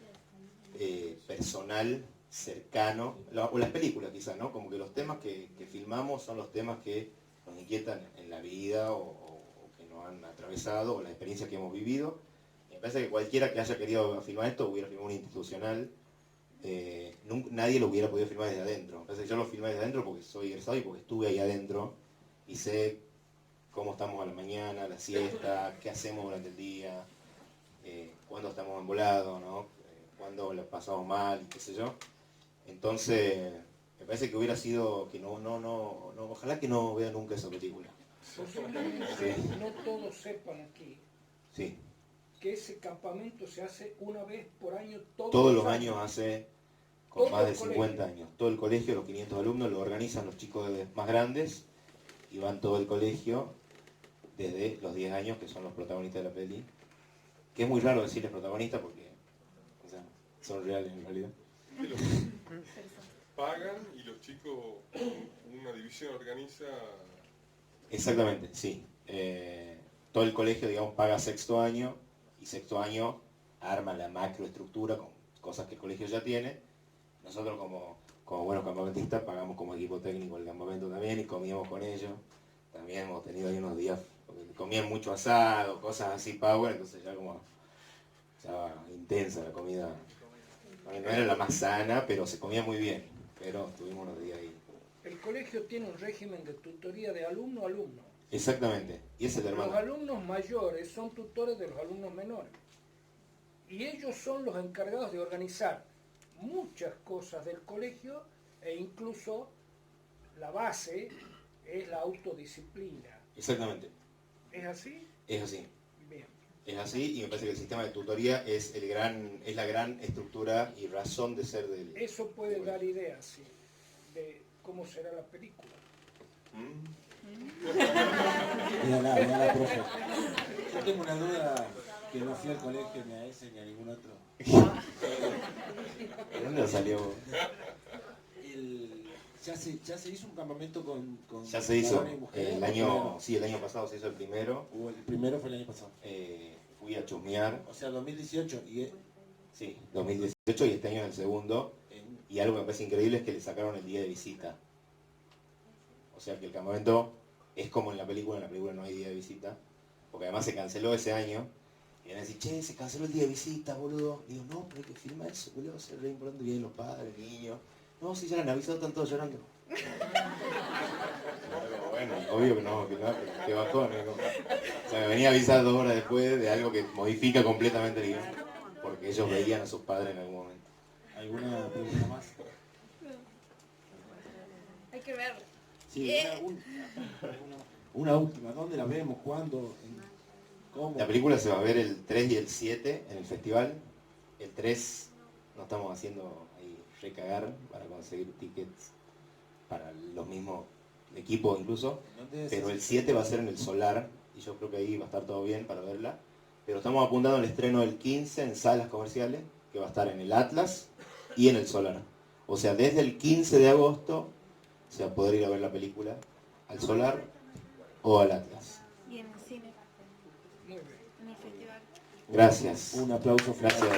personal, cercano, o las películas quizás, ¿no? Como que los temas que filmamos son los temas que nos inquietan en la vida o que nos han atravesado, o las experiencias que hemos vivido. Me parece que cualquiera que haya querido filmar esto hubiera filmado un institucional, nadie lo hubiera podido filmar desde adentro. Me parece que yo lo filmé desde adentro porque soy egresado y porque estuve ahí adentro y sé cómo estamos a la mañana, a la siesta, qué hacemos durante el día, cuándo estamos embolados, ¿no? Cuándo lo pasamos mal, qué sé yo. Entonces, me parece que hubiera sido que ojalá que no vea nunca esa película. Posiblemente no todos sepan aquí Sí. que ese campamento se hace una vez por año Todos los años hace, con Todo más de el 50 años. Todo el colegio, los 500 alumnos, lo organizan los chicos más grandes y van todo el colegio desde los 10 años, que son los protagonistas de la peli. Que es muy raro decirles protagonistas porque son reales en realidad. Pagan y los chicos, una división organiza... Exactamente, sí. Todo el colegio, digamos, paga sexto año y sexto año arma la macroestructura con cosas que el colegio ya tiene. Nosotros como buenos campamentistas pagamos como equipo técnico el campamento también y comíamos con ellos. También hemos tenido ahí unos días, comían mucho asado, cosas así power, entonces ya como estaba intensa la comida. No era la más sana, pero se comía muy bien. Pero tuvimos unos días ahí. El colegio tiene un régimen de tutoría de alumno a alumno. Exactamente, y ese es el hermano. Los alumnos mayores son tutores de los alumnos menores. Y ellos son los encargados de organizar muchas cosas del colegio e incluso la base es la autodisciplina. Exactamente. ¿Es así? Es así. Bien. Es así y me parece que el sistema de tutoría es la gran estructura y razón de ser del... Eso puede dar ideas, sí, de cómo será la película. Mira, profe. Yo tengo una duda que no fui al colegio ni a ese ni a ningún otro. ¿De dónde salió? ¿Ya se hizo un campamento con Ya se hizo, varones y mujeres, el o año primero? pasado se hizo el primero. ¿O el primero fue el año pasado? Fui a chusmear. O sea, 2018 y... Sí, 2018 y este año es el segundo. Y algo que me parece increíble es que le sacaron el día de visita. O sea que el campamento es como en la película no hay día de visita. Porque además se canceló ese año. Y van a decir, che, se canceló el día de visita, boludo. Y digo, no, pero hay que filmar eso, boludo, va a ser re importante. Vienen los padres, niños. No, si ya le han avisado, están todos llorando. Bueno, obvio que no, pero qué bajón, ¿no? O sea, me venía a avisar 2 horas después de algo que modifica completamente el guión. Porque ellos veían a sus padres en algún momento. ¿Alguna pregunta más? Hay que verlo. Sí, una última. ¿Dónde la vemos? ¿Cuándo? ¿Cómo? La película se va a ver el 3 y el 7 en el festival. El 3 nos estamos haciendo ahí recagar para conseguir tickets para los mismos equipos incluso. Pero el 7 va a ser en el Solar y yo creo que ahí va a estar todo bien para verla. Pero estamos apuntando al estreno del 15 en salas comerciales, que va a estar en el Atlas y en el Solar. O sea, desde el 15 de agosto se va a poder ir a ver la película al Solar o al Atlas. Y en el cine. En el festival. Gracias. Un aplauso. Gracias.